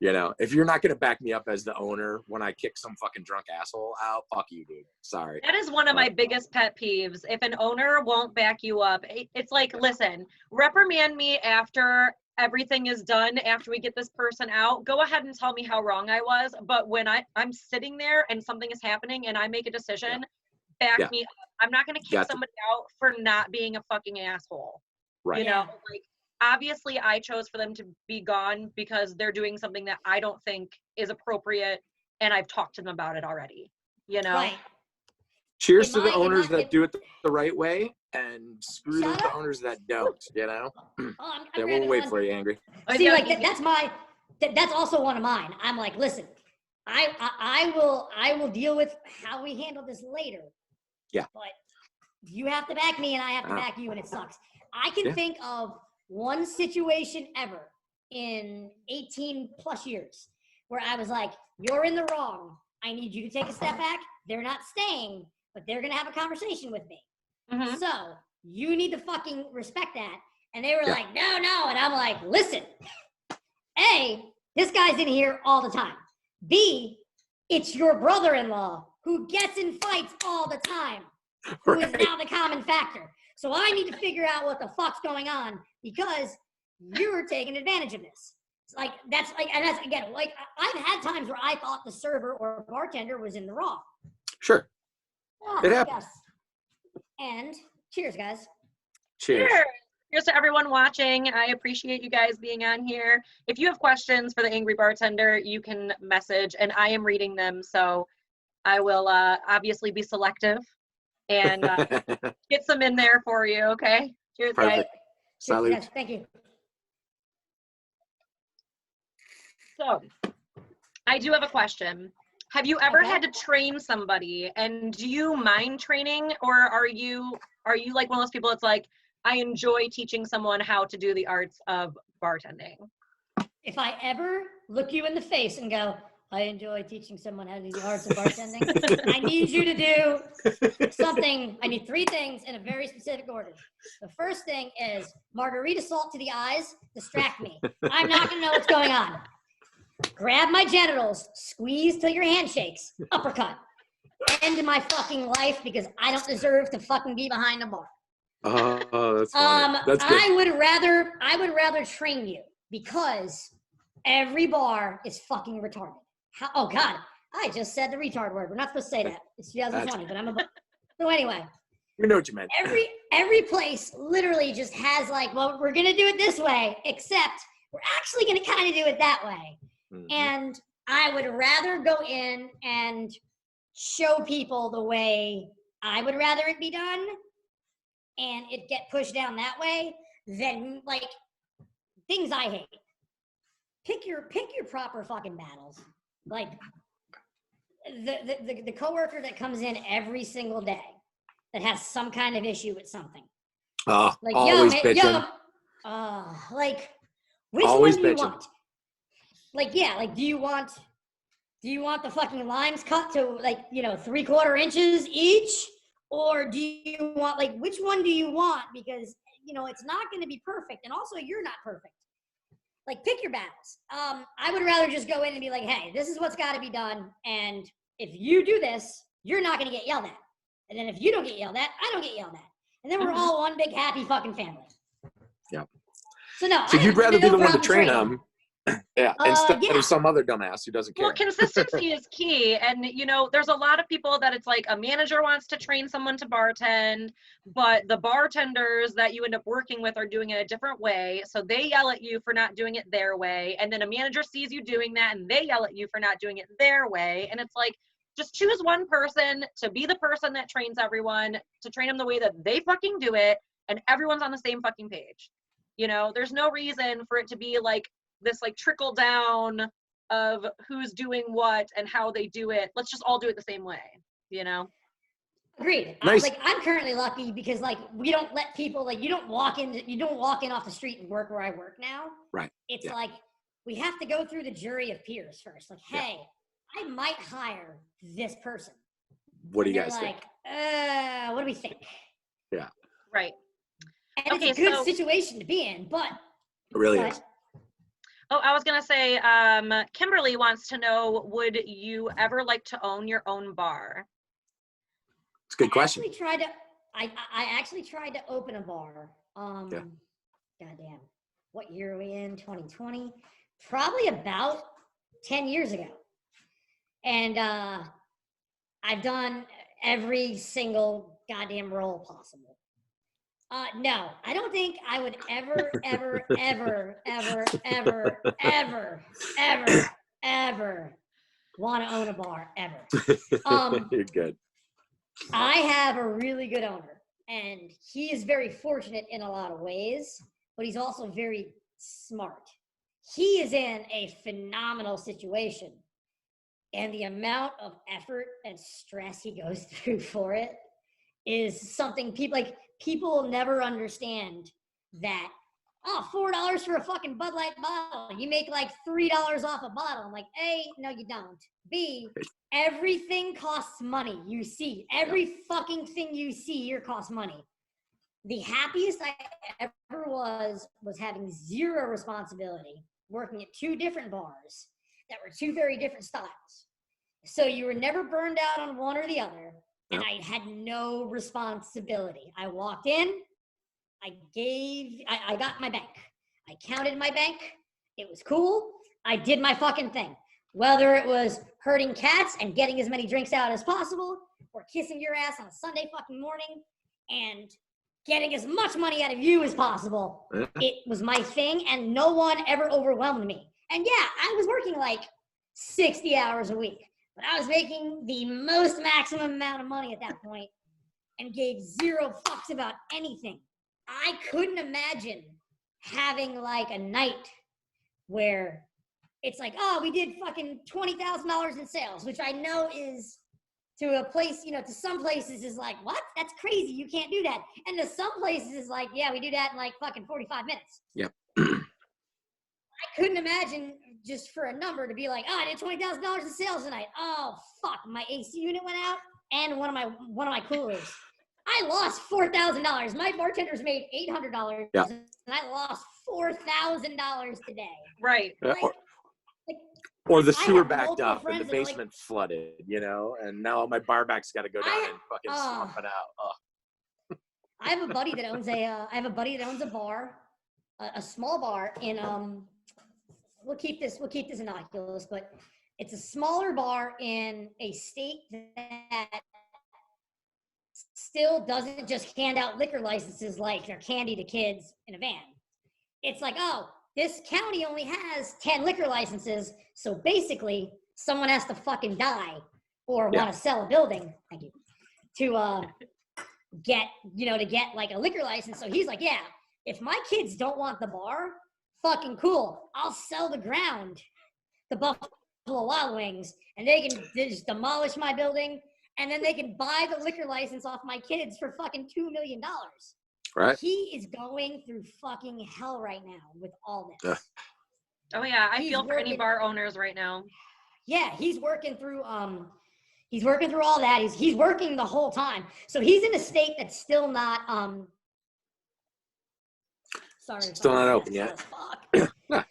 Speaker 2: You know, if you're not going to back me up as the owner when I kick some fucking drunk asshole out, fuck you, dude. Sorry.
Speaker 4: That is one of my biggest pet peeves. If an owner won't back you up, it's like, listen, reprimand me after everything is done, after we get this person out. Go ahead and tell me how wrong I was. But when I'm sitting there and something is happening and I make a decision, back me up. I'm not going to kick somebody out for not being a fucking asshole.
Speaker 2: Right.
Speaker 4: You know, like, obviously I chose for them to be gone because they're doing something that I don't think is appropriate, and I've talked to them about it already, you know?
Speaker 3: Right.
Speaker 2: Cheers to the owners that do it the right way, and screw the owners that don't, you know? Yeah, we'll wait for you, Angry.
Speaker 3: See, like, that's also one of mine. I'm like, listen, I will deal with how we handle this later.
Speaker 2: Yeah.
Speaker 3: But you have to back me, and I have to back you, and it sucks. I can think of one situation ever in 18 plus years where I was like, you're in the wrong. I need you to take a step back. They're not staying, but they're going to have a conversation with me.
Speaker 4: Mm-hmm.
Speaker 3: So you need to fucking respect that. And they were like, no. And I'm like, listen, A, this guy's in here all the time. B, it's your brother-in-law who gets in fights all the time, who is now the common factor. So I need to figure out what the fuck's going on because you're taking advantage of this. It's like, that's like, and that's, again, like, I've had times where I thought the server or bartender was in the wrong.
Speaker 2: Sure. It happens.
Speaker 3: Yes. And cheers, guys.
Speaker 2: Cheers.
Speaker 4: Cheers to everyone watching. I appreciate you guys being on here. If you have questions for the Angry Bartender, you can message, and I am reading them. So I will obviously be selective and get some in there for you, okay? Cheers, guys.
Speaker 2: Salute.
Speaker 3: Yes, thank you.
Speaker 4: So, I do have a question. Have you ever had to train somebody, and do you mind training, or are you like one of those people that's like, I enjoy teaching someone how to do the arts of bartending?
Speaker 3: If I ever look you in the face and go, I enjoy teaching someone how to do the arts of bartending, I need you to do something. I need 3 things in a very specific order. The first thing is margarita salt to the eyes, distract me. I'm not going to know what's going on. Grab my genitals, squeeze till your hand shakes, uppercut. End my fucking life because I don't deserve to fucking be behind a bar.
Speaker 2: Oh, that's funny. That's good.
Speaker 3: I would rather train you because every bar is fucking retarded. Oh God, I just said the retard word. We're not supposed to say that. It's 2020, but I'm a. So anyway,
Speaker 2: we know what you meant.
Speaker 3: Every place literally just has like, well, we're gonna do it this way, except we're actually gonna kind of do it that way. Mm-hmm. And I would rather go in and show people the way I would rather it be done, and it get pushed down that way than like things I hate. Pick your proper fucking battles. Like the coworker that comes in every single day that has some kind of issue with something.
Speaker 2: Oh, like, always bitching.
Speaker 3: Like, which
Speaker 2: always
Speaker 3: one do you
Speaker 2: bitching.
Speaker 3: want? Like, yeah, like, do you want the fucking lines cut to like, 3/4 inches each? Or do you want, like, which one do you want? Because, it's not going to be perfect. And also you're not perfect. Like, pick your battles. I would rather just go in and be like, hey, this is what's got to be done. And if you do this, you're not going to get yelled at. And then if you don't get yelled at, I don't get yelled at. And then we're all one big happy fucking family.
Speaker 2: Yeah.
Speaker 3: So no.
Speaker 2: So you'd rather be the one to train
Speaker 3: them.
Speaker 2: them. Yeah, instead of some other dumbass who doesn't care.
Speaker 4: Well, consistency is key. And, you know, there's a lot of people that it's like a manager wants to train someone to bartend, but the bartenders that you end up working with are doing it a different way. So they yell at you for not doing it their way. And then a manager sees you doing that and they yell at you for not doing it their way. And it's like, just choose one person to be the person that trains everyone, to train them the way that they fucking do it. And everyone's on the same fucking page. You know, there's no reason for it to be like, this like trickle down of who's doing what and how they do it. Let's just all do it the same way, you know?
Speaker 3: Agreed.
Speaker 2: Nice.
Speaker 3: I'm currently lucky because like we don't let people like you don't walk in off the street and work where I work now.
Speaker 2: Right.
Speaker 3: It's like we have to go through the jury of peers first. Like, hey, I might hire this person.
Speaker 2: What do you
Speaker 3: and
Speaker 2: guys think?
Speaker 3: What do we think?
Speaker 2: Yeah.
Speaker 4: Right.
Speaker 3: And it's a good situation to be in, but
Speaker 2: it really is.
Speaker 4: Oh, I was gonna say, Kimberly wants to know, would you ever like to own your own bar?
Speaker 2: It's a good question.
Speaker 3: I actually tried to open a bar. Goddamn. What year are we in? 2020? Probably about 10 years ago. And I've done every single goddamn role possible. No, I don't think I would ever want to own a bar ever.
Speaker 2: You're good.
Speaker 3: I have a really good owner, and he is very fortunate in a lot of ways, but he's also very smart. He is in a phenomenal situation, and the amount of effort and stress he goes through for it is something people will never understand. That $4 for a fucking Bud Light bottle, you make like $3 off a bottle. I'm like, A, no you don't. B, everything costs money. You see every fucking thing you see here costs money. The happiest I ever was having zero responsibility, working at 2 different bars that were 2 very different styles. So you were never burned out on one or the other. And I had no responsibility. I walked in, I got my bank. I counted my bank. It was cool. I did my fucking thing. Whether it was herding cats and getting as many drinks out as possible, or kissing your ass on a Sunday fucking morning and getting as much money out of you as possible, it was my thing, and no one ever overwhelmed me. And yeah, I was working like 60 hours a week. But I was making the most maximum amount of money at that point and gave 0 fucks about anything. I couldn't imagine having like a night where it's like, oh, we did fucking $20,000 in sales, which I know is to a place, you know, to some places is like, what? That's crazy. You can't do that. And to some places is like, yeah, we do that in like fucking 45 minutes.
Speaker 2: Yep.
Speaker 3: I couldn't imagine just for a number to be like, oh, I did $20,000 in sales tonight. Oh, fuck, my AC unit went out and one of my coolers. I lost $4,000. My bartenders made $800, and I lost $4,000 today.
Speaker 4: Right.
Speaker 2: Or the sewer backed up and the basement flooded, you know, and now my bar back's got to go down and fucking swamp it out.
Speaker 3: I have a buddy that owns a bar, a small bar in We'll keep this innocuous, but it's a smaller bar in a state that still doesn't just hand out liquor licenses like they're candy to kids in a van. It's like, oh, this county only has 10 liquor licenses, so basically someone has to fucking die or want to sell a building. Thank you. To get like a liquor license. So he's like, yeah, if my kids don't want the bar, fucking cool. I'll sell the ground, the Buffalo Wild Wings, and they can just demolish my building, and then they can buy the liquor license off my kids for fucking $2 million.
Speaker 2: Right.
Speaker 3: He is going through fucking hell right now with all this.
Speaker 4: Oh yeah, I feel for any bar owners right now.
Speaker 3: Yeah, he's working through all that. He's working the whole time. So he's in a state that's still not
Speaker 2: Still not open yet. No,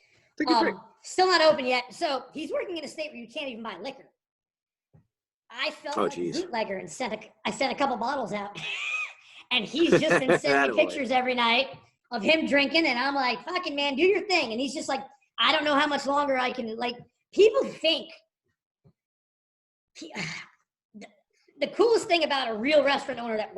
Speaker 3: still not open yet. So he's working in a state where you can't even buy liquor. I felt like a bootlegger and I sent a couple bottles out. And he's just been sending me
Speaker 2: Attaboy.
Speaker 3: pictures every night of him drinking, and I'm like, fucking man, do your thing. And he's just like, I don't know how much longer I can, like, people think, the coolest thing about a real restaurant owner that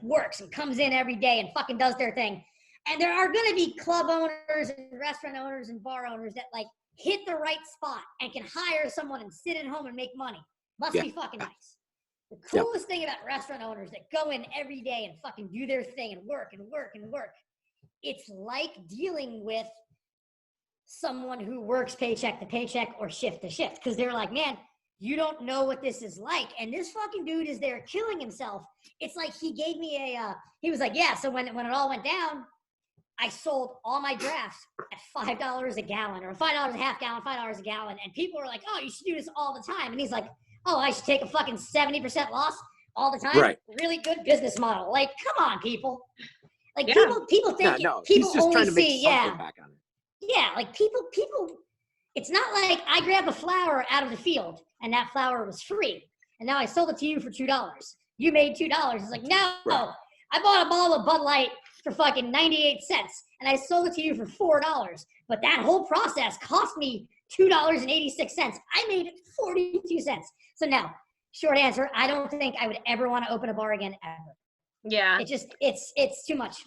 Speaker 3: works and comes in every day and fucking does their thing. And there are going to be club owners and restaurant owners and bar owners that like hit the right spot and can hire someone and sit at home and make money. Must be fucking nice. The coolest thing about restaurant owners that go in every day and fucking do their thing and work and work and work. It's like dealing with someone who works paycheck to paycheck or shift to shift. Because they're like, man, you don't know what this is like. And this fucking dude is there killing himself. It's like he gave me he was like, yeah, so when it all went down, I sold all my drafts at $5 a gallon or $5 a half gallon, $5 a gallon. And people were like, oh, you should do this all the time. And he's like, oh, I should take a fucking 70% loss all the time?
Speaker 2: Right.
Speaker 3: Really good business model. Like, come on, people. Like,
Speaker 4: Yeah.
Speaker 3: people think
Speaker 2: No,
Speaker 3: people
Speaker 2: he's just
Speaker 3: only
Speaker 2: trying to make
Speaker 3: see,
Speaker 2: something back on it.
Speaker 3: Yeah, like people, it's not like I grabbed a flower out of the field and that flower was free. And now I sold it to you for $2. You made $2. It's like, no,
Speaker 2: Right.
Speaker 3: I bought a bottle of Bud Light for fucking 98 cents and I sold it to you for $4. But that whole process cost me $2.86. I made it 42 cents. So now, short answer, I don't think I would ever want to open a bar again ever.
Speaker 4: Yeah.
Speaker 3: It just, it's too much.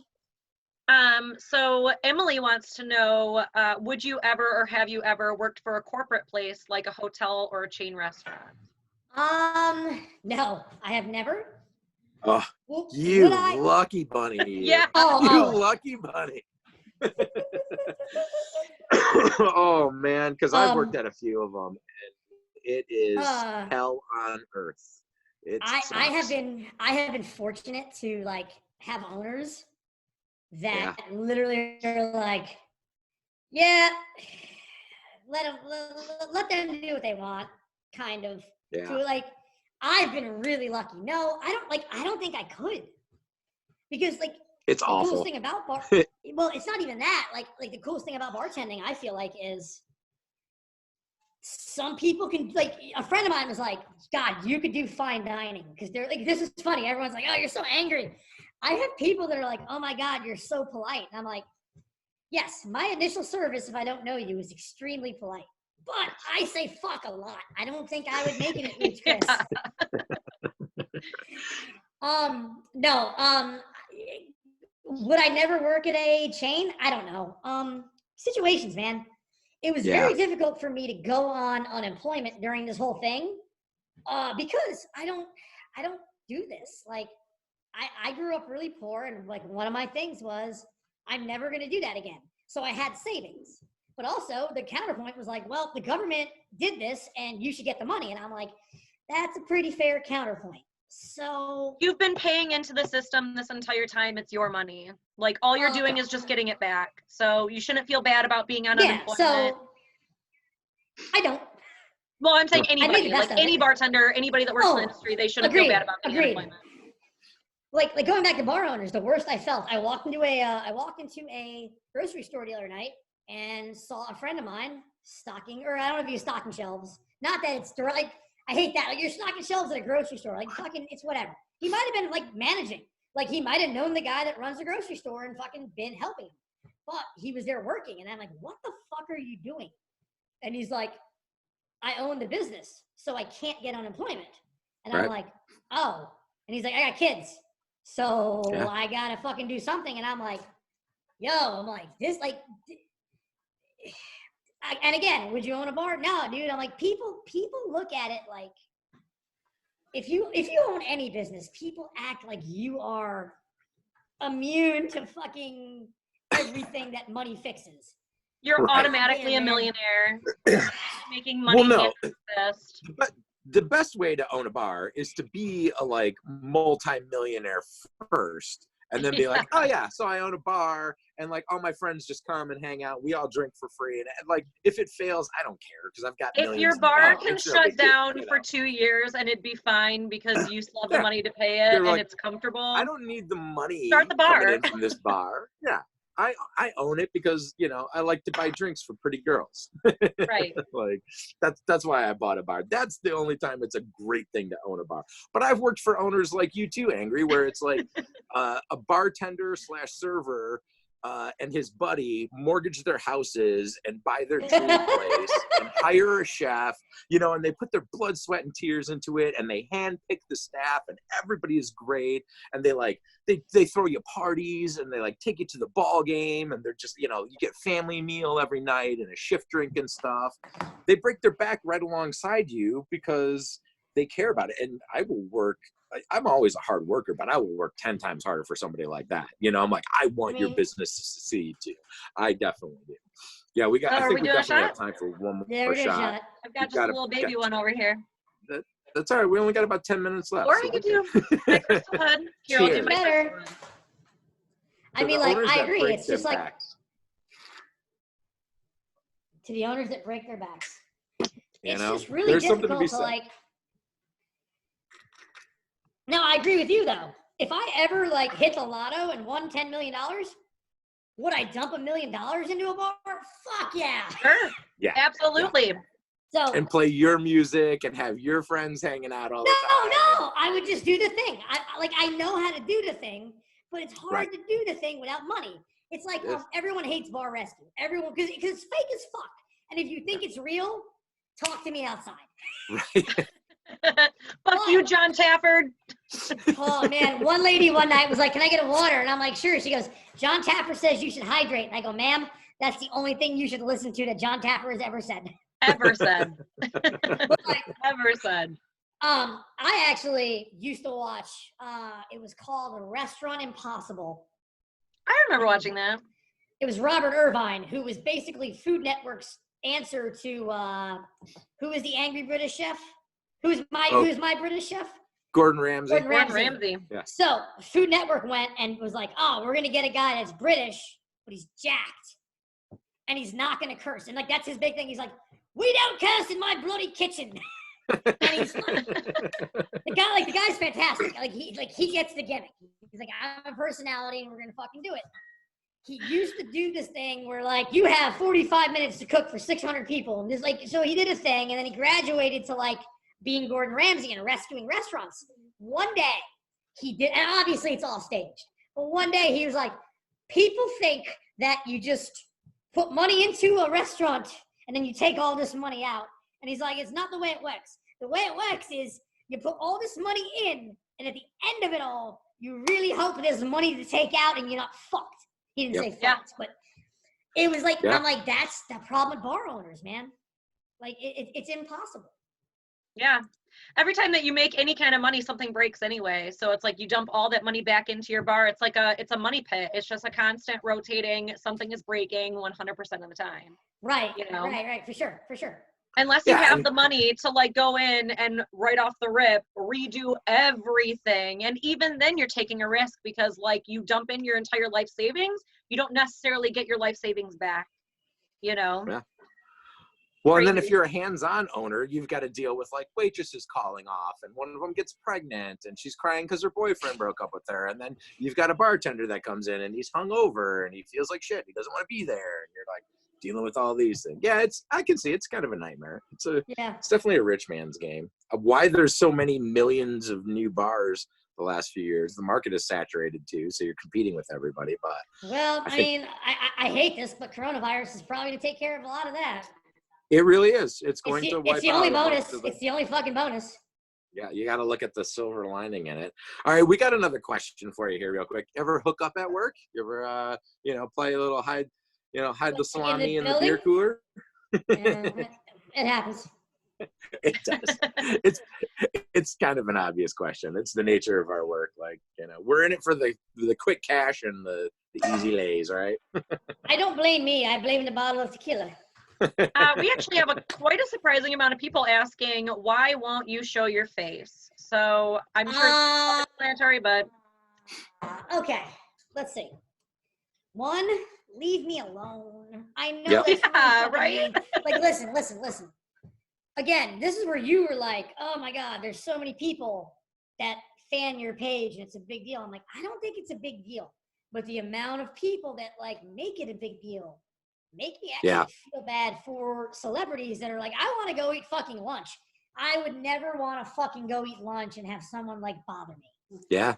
Speaker 4: So Emily wants to know, would you ever or have you ever worked for a corporate place like a hotel or a chain restaurant?
Speaker 3: No, I have never.
Speaker 2: Oh,
Speaker 3: Would
Speaker 2: you
Speaker 3: I?
Speaker 2: lucky bunny. You.
Speaker 4: Yeah.
Speaker 2: You lucky bunny. Oh, man, because I've worked at a few of them, and it is hell on earth.
Speaker 3: I have been fortunate to like have owners that literally are like, yeah, let them do what they want, kind of.
Speaker 2: Yeah.
Speaker 3: To like, I've been really lucky. No, I don't think I could, because like
Speaker 2: It's
Speaker 3: the
Speaker 2: awful.
Speaker 3: coolest thing about well, it's not even that. Like the coolest thing about bartending, I feel like, is some people can, like, a friend of mine was like, God, you could do fine dining, because they're like, this is funny. Everyone's like, oh, you're so angry. I have people that are like, oh my God, you're so polite. And I'm like, yes, my initial service, if I don't know you, is extremely polite. But I say fuck a lot. I don't think I would make it at Roots Chris. No. Would I never work at a chain? I don't know. Situations, man. It was very difficult for me to go on unemployment during this whole thing, because I don't do this. Like, I grew up really poor, and like one of my things was I'm never going to do that again. So I had savings, but also the counterpoint was like, well, the government did this and you should get the money. And I'm like, that's a pretty fair counterpoint. So
Speaker 4: You've been paying into the system this entire time. It's your money. Like, all you're doing is just getting it back. So you shouldn't feel bad about being on unemployment.
Speaker 3: So I don't.
Speaker 4: Well, I'm saying anybody, like any
Speaker 3: it.
Speaker 4: bartender, anybody that works in the industry, they shouldn't feel bad about being unemployment.
Speaker 3: Like going back to bar owners, the worst I felt, I walked into a grocery store the other night and saw a friend of mine stocking, or I don't know if he was stocking shelves. Not that it's like, I hate that. Like, you're stocking shelves at a grocery store. Like, fucking, it's whatever. He might have been like managing. Like, he might have known the guy that runs the grocery store and fucking been helping him. But he was there working, and I'm like, what the fuck are you doing? And he's like, I own the business, so I can't get unemployment. And I'm like, oh. And he's like, I got kids, so I gotta fucking do something. And I'm like, this, like, and again, would you own a bar? No, dude. I'm like, people look at it like, if you own any business, people act like you are immune to fucking everything that money fixes.
Speaker 4: You're automatically a millionaire, making money.
Speaker 2: Well, no, but the best way to own a bar is to be a like multi-millionaire first, and then be like, oh yeah, so I own a bar, and like all my friends just come and hang out. We all drink for free, and like if it fails, I don't care because I've got.
Speaker 4: If your bar can shut down for 2 years and it'd be fine because you still have the money to pay it and it's comfortable.
Speaker 2: I don't need the money.
Speaker 4: Start the bar
Speaker 2: coming in from this bar. Yeah. I own it because, you know, I like to buy drinks for pretty girls.
Speaker 4: Right.
Speaker 2: Like that's why I bought a bar. That's the only time it's a great thing to own a bar. But I've worked for owners like you too, Angry, where it's like a bartender / server and his buddy mortgage their houses and buy their dream place and hire a chef, you know, and they put their blood, sweat, and tears into it, and they handpick the staff, and everybody is great, and they throw you parties, and they like take you to the ball game, and they're just, you know, you get family meal every night and a shift drink and stuff. They break their back right alongside you because they care about it. And I will work. I'm always a hard worker, but I will work 10 times harder for somebody like that. You know, I'm like, I want your business to succeed too. I definitely do. Yeah, we got.
Speaker 4: So
Speaker 2: I think we
Speaker 4: doing a
Speaker 2: definitely have
Speaker 4: shot?
Speaker 2: time for one
Speaker 3: Yeah,
Speaker 2: more
Speaker 3: we're gonna
Speaker 2: shot.
Speaker 3: shot.
Speaker 4: I've got just a little baby one over here.
Speaker 2: That's all right. We only got about 10 minutes left.
Speaker 4: Or
Speaker 2: so
Speaker 4: you could
Speaker 2: we're
Speaker 4: do my crystal head. Here, I'll do
Speaker 2: Cheers.
Speaker 4: my
Speaker 3: Better.
Speaker 4: crystal head.
Speaker 3: I
Speaker 2: To
Speaker 3: mean,
Speaker 2: the
Speaker 3: like,
Speaker 2: owners
Speaker 3: I
Speaker 2: that
Speaker 3: agree.
Speaker 2: break
Speaker 3: It's just
Speaker 2: their
Speaker 3: like
Speaker 2: backs,
Speaker 3: to the owners that break their backs.
Speaker 2: you
Speaker 3: It's
Speaker 2: know,
Speaker 3: just really
Speaker 2: there's something to
Speaker 3: difficult
Speaker 2: be
Speaker 3: to
Speaker 2: said.
Speaker 3: like. No, I agree with you though. If I ever like hit the lotto and won $10 million, would I dump $1 million into a bar? Fuck yeah.
Speaker 4: Sure.
Speaker 2: Yeah.
Speaker 4: Absolutely.
Speaker 3: So
Speaker 2: And play your music and have your friends hanging out all the time.
Speaker 3: no, I would just do the thing. I know how to do the thing, but it's hard
Speaker 2: Right.
Speaker 3: to do the thing without money. It's like
Speaker 2: Yes.
Speaker 3: everyone hates bar rescue. Everyone because it's fake as fuck. And if you think it's real, talk to me outside.
Speaker 2: Right.
Speaker 4: Fuck you, John Tafford.
Speaker 3: Oh man, one lady one night was like, "Can I get a water?" And I'm like, "Sure." She goes, "John Tapper says you should hydrate." And I go, "Ma'am, that's the only thing you should listen to that John Tapper has ever said."
Speaker 4: Ever said.
Speaker 3: But like,
Speaker 4: Ever said.
Speaker 3: I actually used to watch. It was called Restaurant Impossible.
Speaker 4: I remember watching that.
Speaker 3: It was Robert Irvine, who was basically Food Network's answer to who is the angry British chef? Who's my British chef?
Speaker 2: Gordon Ramsay.
Speaker 3: Gordon
Speaker 4: Gordon Ramsay.
Speaker 3: So Food Network went and was like, "Oh, we're gonna get a guy that's British, but he's jacked, and he's not gonna curse." And like that's his big thing. He's like, "We don't curse in my bloody kitchen." And he's like, the guy's fantastic. He gets the gimmick. He's like, "I have a personality, and we're gonna fucking do it." He used to do this thing where like you have 45 minutes to cook for 600 people, and just like so he did a thing, and then he graduated to like being Gordon Ramsay and rescuing restaurants. One day he did, and obviously it's all staged, but one day he was like, "People think that you just put money into a restaurant and then you take all this money out." And he's like, "It's not the way it works. The way it works is you put all this money in, and at the end of it all, you really hope there's money to take out and you're not fucked." He didn't say fucked, but it was like, I'm like, that's the problem with bar owners, man. Like, it's impossible.
Speaker 4: Yeah. Every time that you make any kind of money, something breaks anyway. So it's like you dump all that money back into your bar. It's like it's a money pit. It's just a constant rotating. Something is breaking 100% of the time.
Speaker 3: Right.
Speaker 4: You know?
Speaker 3: Right. For sure.
Speaker 4: Unless you have the money to like go in and right off the rip, redo everything. And even then you're taking a risk because like you dump in your entire life savings, you don't necessarily get your life savings back, you know?
Speaker 2: Yeah. Well, and then if you're a hands-on owner, you've got to deal with like waitresses calling off, and one of them gets pregnant and she's crying because her boyfriend broke up with her. And then you've got a bartender that comes in and he's hungover and he feels like shit. He doesn't want to be there. And you're like dealing with all these things. Yeah, I can see it's kind of a nightmare. It's definitely a rich man's game. Why there's so many millions of new bars the last few years. The market is saturated too, so you're competing with everybody. But
Speaker 3: well, I hate this, but coronavirus is probably to take care of a lot of that.
Speaker 2: It really is. It's going to wipe out.
Speaker 3: It's the only bonus. It's the only fucking bonus.
Speaker 2: Yeah, you got to look at the silver lining in it. All right, we got another question for you here real quick. Ever hook up at work? You ever, play a little hide the salami in the beer cooler?
Speaker 3: It happens.
Speaker 2: It does. It's kind of an obvious question. It's the nature of our work. Like, we're in it for the quick cash and the easy lays, right?
Speaker 3: I don't blame me. I blame the bottle of tequila.
Speaker 4: We actually have quite a surprising amount of people asking, why won't you show your face? So I'm sure it's explanatory, but.
Speaker 3: Okay, let's see. One, leave me alone. I know that's really
Speaker 4: right.
Speaker 3: Like, listen. Again, this is where you were like, "Oh my God, there's so many people that fan your page and it's a big deal." I'm like, I don't think it's a big deal. but the amount of people that like make it a big deal make me
Speaker 2: Yeah.
Speaker 3: actually feel bad for celebrities that are like, I want to go eat fucking lunch. I would never want to fucking go eat lunch and have someone like bother me.
Speaker 2: Yeah.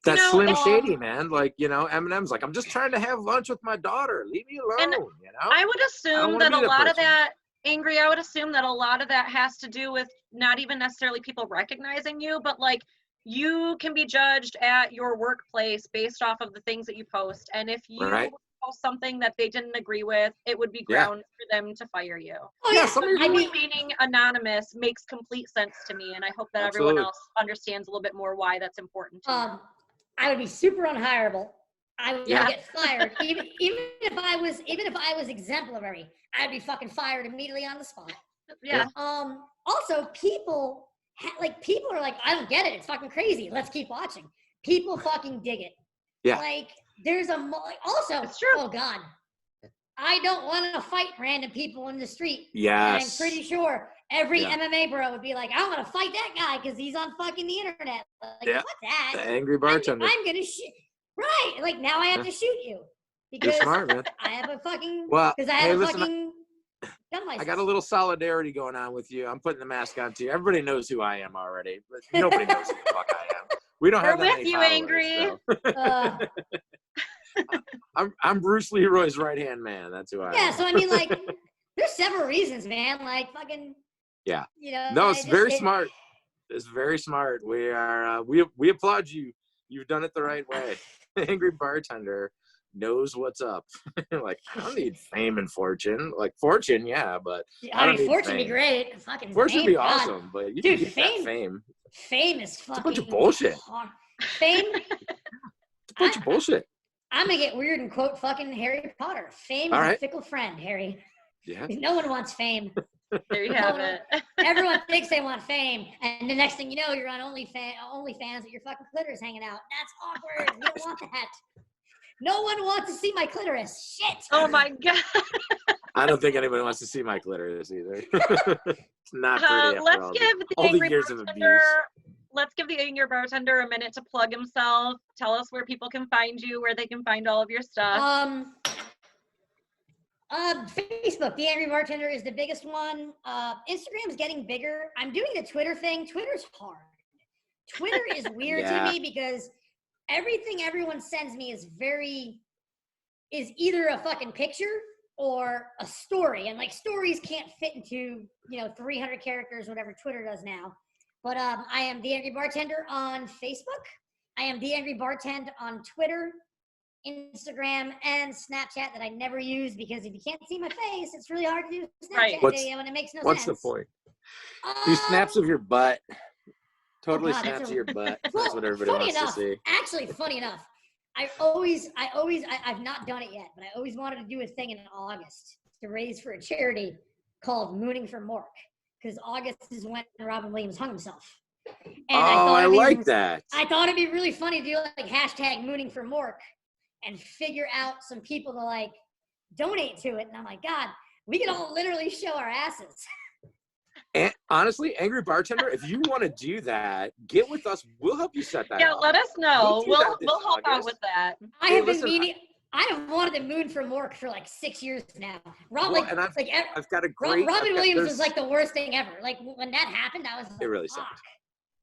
Speaker 2: That's
Speaker 4: You know,
Speaker 2: Slim Shady, man. Like, you know, Eminem's like, I'm just trying to have lunch with my daughter. Leave me alone,
Speaker 4: And
Speaker 2: you know?
Speaker 4: I would assume
Speaker 2: wanna
Speaker 4: that
Speaker 2: be
Speaker 4: a
Speaker 2: that
Speaker 4: lot of
Speaker 2: person.
Speaker 4: that, Angry, I would assume that a lot of that has to do with not even necessarily people recognizing you, but like you can be judged at your workplace based off of the things that you post. And if you
Speaker 2: Right.
Speaker 4: post something that they didn't agree with, it would be
Speaker 2: Yeah.
Speaker 4: grounds for them to fire you.
Speaker 3: Oh
Speaker 2: Yeah,
Speaker 3: yeah,
Speaker 2: some of
Speaker 4: So
Speaker 2: your-
Speaker 4: you remaining anonymous makes complete sense to me, and I hope that
Speaker 2: Absolutely.
Speaker 4: everyone else understands a little bit more why that's important to you.
Speaker 3: I would be super unhireable. I would
Speaker 4: Yeah.
Speaker 3: get fired, even if I was exemplary. I'd be fucking fired immediately on the spot.
Speaker 4: Yeah.
Speaker 3: Also, people are like, I don't get it. It's fucking crazy. Let's keep watching. People fucking dig it.
Speaker 2: Yeah.
Speaker 3: Like there's also.
Speaker 4: It's true.
Speaker 3: Oh God, I don't want to fight random people in the street.
Speaker 2: Yes.
Speaker 3: And I'm pretty sure every
Speaker 2: Yeah.
Speaker 3: MMA bro would be like, I want to fight that guy because he's on fucking the internet. Like,
Speaker 2: Yeah.
Speaker 3: what's that?
Speaker 2: The angry bartender.
Speaker 3: I'm gonna shoot. Right. Like now I have to shoot you
Speaker 2: You're
Speaker 3: because
Speaker 2: smart, man.
Speaker 3: I have a fucking
Speaker 2: Well,
Speaker 3: because I
Speaker 2: hey,
Speaker 3: have a
Speaker 2: listen,
Speaker 3: fucking gun license.
Speaker 2: I got a little solidarity going on with you. I'm putting the mask on too. Everybody knows who I am already, but nobody knows who the fuck I am. We don't have
Speaker 4: We're
Speaker 2: that
Speaker 4: with
Speaker 2: many
Speaker 4: you,
Speaker 2: followers,
Speaker 4: Angry.
Speaker 2: so. I'm Bruce Leroy's right hand man. That's who I
Speaker 3: Yeah,
Speaker 2: am.
Speaker 3: so I mean, like, there's several reasons, man. Like, fucking.
Speaker 2: Yeah.
Speaker 3: You know.
Speaker 2: No, it's very smart. It's very smart. We are. We applaud you. You've done it the right way. Angry bartender knows what's up. Like, I don't need fame and fortune. Like fortune, yeah, but I
Speaker 3: I
Speaker 2: don't
Speaker 3: mean,
Speaker 2: need
Speaker 3: fortune be
Speaker 2: fame.
Speaker 3: great. Fucking
Speaker 2: Fortune
Speaker 3: fame,
Speaker 2: be
Speaker 3: God.
Speaker 2: awesome, but you
Speaker 3: Dude,
Speaker 2: can get that fame.
Speaker 3: Fame is fucking.
Speaker 2: a bunch of bullshit.
Speaker 3: hard. Fame.
Speaker 2: It's a bunch of bullshit.
Speaker 3: I'm gonna get weird and quote fucking Harry Potter. Fame is
Speaker 2: All
Speaker 3: a
Speaker 2: right.
Speaker 3: fickle friend, Harry.
Speaker 2: Yeah.
Speaker 3: No one wants fame.
Speaker 4: There you have it.
Speaker 3: Everyone thinks they want fame, and the next thing you know, you're on OnlyFans with your fucking clitoris hanging out. That's awkward. You don't want that. No one wants to see my clitoris. Shit.
Speaker 4: Oh my God.
Speaker 2: I don't think anybody wants to see my clitoris either. It's not pretty. after
Speaker 4: Let's
Speaker 2: all
Speaker 4: give the
Speaker 2: all the
Speaker 4: angry
Speaker 2: years of
Speaker 4: bartender.
Speaker 2: abuse.
Speaker 4: Let's give the angry bartender a minute to plug himself. Tell us where people can find you, where they can find all of your stuff.
Speaker 3: Facebook, The Angry Bartender is the biggest one. Instagram's getting bigger. I'm doing the Twitter thing. Twitter's hard. Twitter is weird
Speaker 2: Yeah.
Speaker 3: to me because everything everyone sends me is either a fucking picture or a story. And like stories can't fit into, 300 characters, whatever Twitter does now. But I am The Angry Bartender on Facebook. I am The Angry Bartender on Twitter, Instagram, and Snapchat that I never use because if you can't see my face, it's really hard to do a Snapchat
Speaker 4: Right.
Speaker 3: video and it makes no
Speaker 2: What's
Speaker 3: sense.
Speaker 2: the point? Do snaps of your butt. Totally
Speaker 3: God,
Speaker 2: snaps
Speaker 3: that's
Speaker 2: of your butt.
Speaker 3: Well,
Speaker 2: That's what everybody
Speaker 3: funny
Speaker 2: wants
Speaker 3: enough,
Speaker 2: to see.
Speaker 3: Actually, funny enough, I've not done it yet, but I always wanted to do a thing in August to raise for a charity called Mooning for Mork because August is when Robin Williams hung himself. And
Speaker 2: I like that.
Speaker 3: I thought it'd be really funny to do like hashtag Mooning for Mork and figure out some people to like donate to it. And I'm like, God, we can all literally show our asses.
Speaker 2: And honestly, Angry Bartender, if you want to do that, get with us. We'll help you set that
Speaker 4: Yeah,
Speaker 2: up.
Speaker 4: let us know.
Speaker 2: We'll do that this
Speaker 4: We'll help out
Speaker 2: August.
Speaker 4: with that.
Speaker 3: I
Speaker 2: Hey,
Speaker 3: have been
Speaker 2: listen,
Speaker 3: meaning. I have wanted to moon for Mork for like 6 years now.
Speaker 2: Well, and I've got a great.
Speaker 3: Robin Williams was
Speaker 2: there's-
Speaker 3: like the worst thing ever. Like when that happened, I was like,
Speaker 2: It really
Speaker 3: fuck.
Speaker 2: sucked.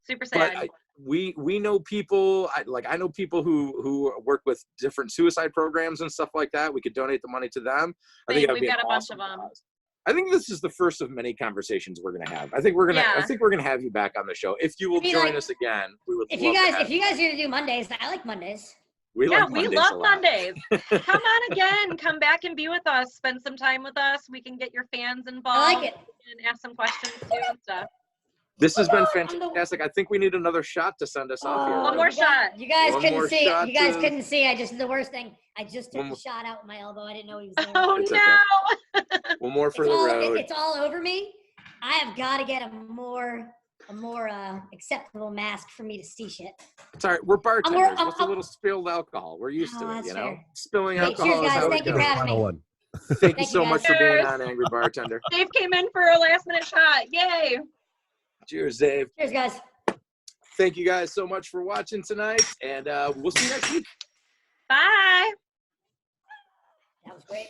Speaker 4: Super
Speaker 2: But
Speaker 4: sad.
Speaker 2: we know people. I know people who work with different suicide programs and stuff like that. We could donate the money to them. I think that'd
Speaker 4: We've
Speaker 2: be
Speaker 4: got
Speaker 2: an
Speaker 4: a bunch
Speaker 2: awesome
Speaker 4: of them.
Speaker 2: cause. I think this is the first of many conversations we're gonna have. I think we're gonna have you back on the show if you will join
Speaker 3: like,
Speaker 2: us again. We would.
Speaker 3: If
Speaker 2: love
Speaker 3: you
Speaker 2: to
Speaker 3: guys
Speaker 2: have
Speaker 3: are gonna do Mondays, I like Mondays.
Speaker 2: we
Speaker 4: Yeah,
Speaker 2: like
Speaker 4: we
Speaker 2: Mondays
Speaker 4: love
Speaker 2: a lot.
Speaker 4: Mondays. Come on again. Come back and be with us. Spend some time with us. We can get your fans involved.
Speaker 3: I like it.
Speaker 4: And ask some questions too and stuff.
Speaker 2: This has been
Speaker 3: I'm the-
Speaker 2: fantastic. I think we need another shot to send us off here.
Speaker 4: One more shot.
Speaker 3: You guys
Speaker 2: One
Speaker 3: couldn't
Speaker 2: more
Speaker 3: see
Speaker 2: shot
Speaker 3: it. You guys
Speaker 2: to-
Speaker 3: couldn't see. The worst thing. I just took
Speaker 2: One
Speaker 3: the
Speaker 2: more-
Speaker 3: shot out with my elbow. I didn't know he was there.
Speaker 4: Oh
Speaker 2: It's
Speaker 4: no.
Speaker 2: One more for the road.
Speaker 3: It's all over me. I have got to get a more acceptable mask for me to see shit.
Speaker 2: It's all right. We're bartenders.
Speaker 3: I'm-
Speaker 2: What's a little spilled alcohol? We're used
Speaker 3: Oh,
Speaker 2: to it,
Speaker 3: that's
Speaker 2: you know?
Speaker 3: fair.
Speaker 2: Spilling
Speaker 3: Hey,
Speaker 2: alcohol
Speaker 3: cheers,
Speaker 2: is
Speaker 3: guys.
Speaker 2: how it
Speaker 3: Thank you
Speaker 2: goes.
Speaker 3: for having
Speaker 1: Final
Speaker 3: me.
Speaker 1: one.
Speaker 2: Thank you
Speaker 3: Thank
Speaker 2: so
Speaker 3: you,
Speaker 2: much
Speaker 3: guys.
Speaker 2: for being
Speaker 4: Cheers.
Speaker 2: on, Angry Bartender.
Speaker 4: Dave came in for a last minute shot. Yay.
Speaker 2: Cheers, Dave.
Speaker 3: Cheers, guys.
Speaker 2: Thank you guys so much for watching tonight, and we'll see you next week.
Speaker 4: Bye.
Speaker 3: That was great.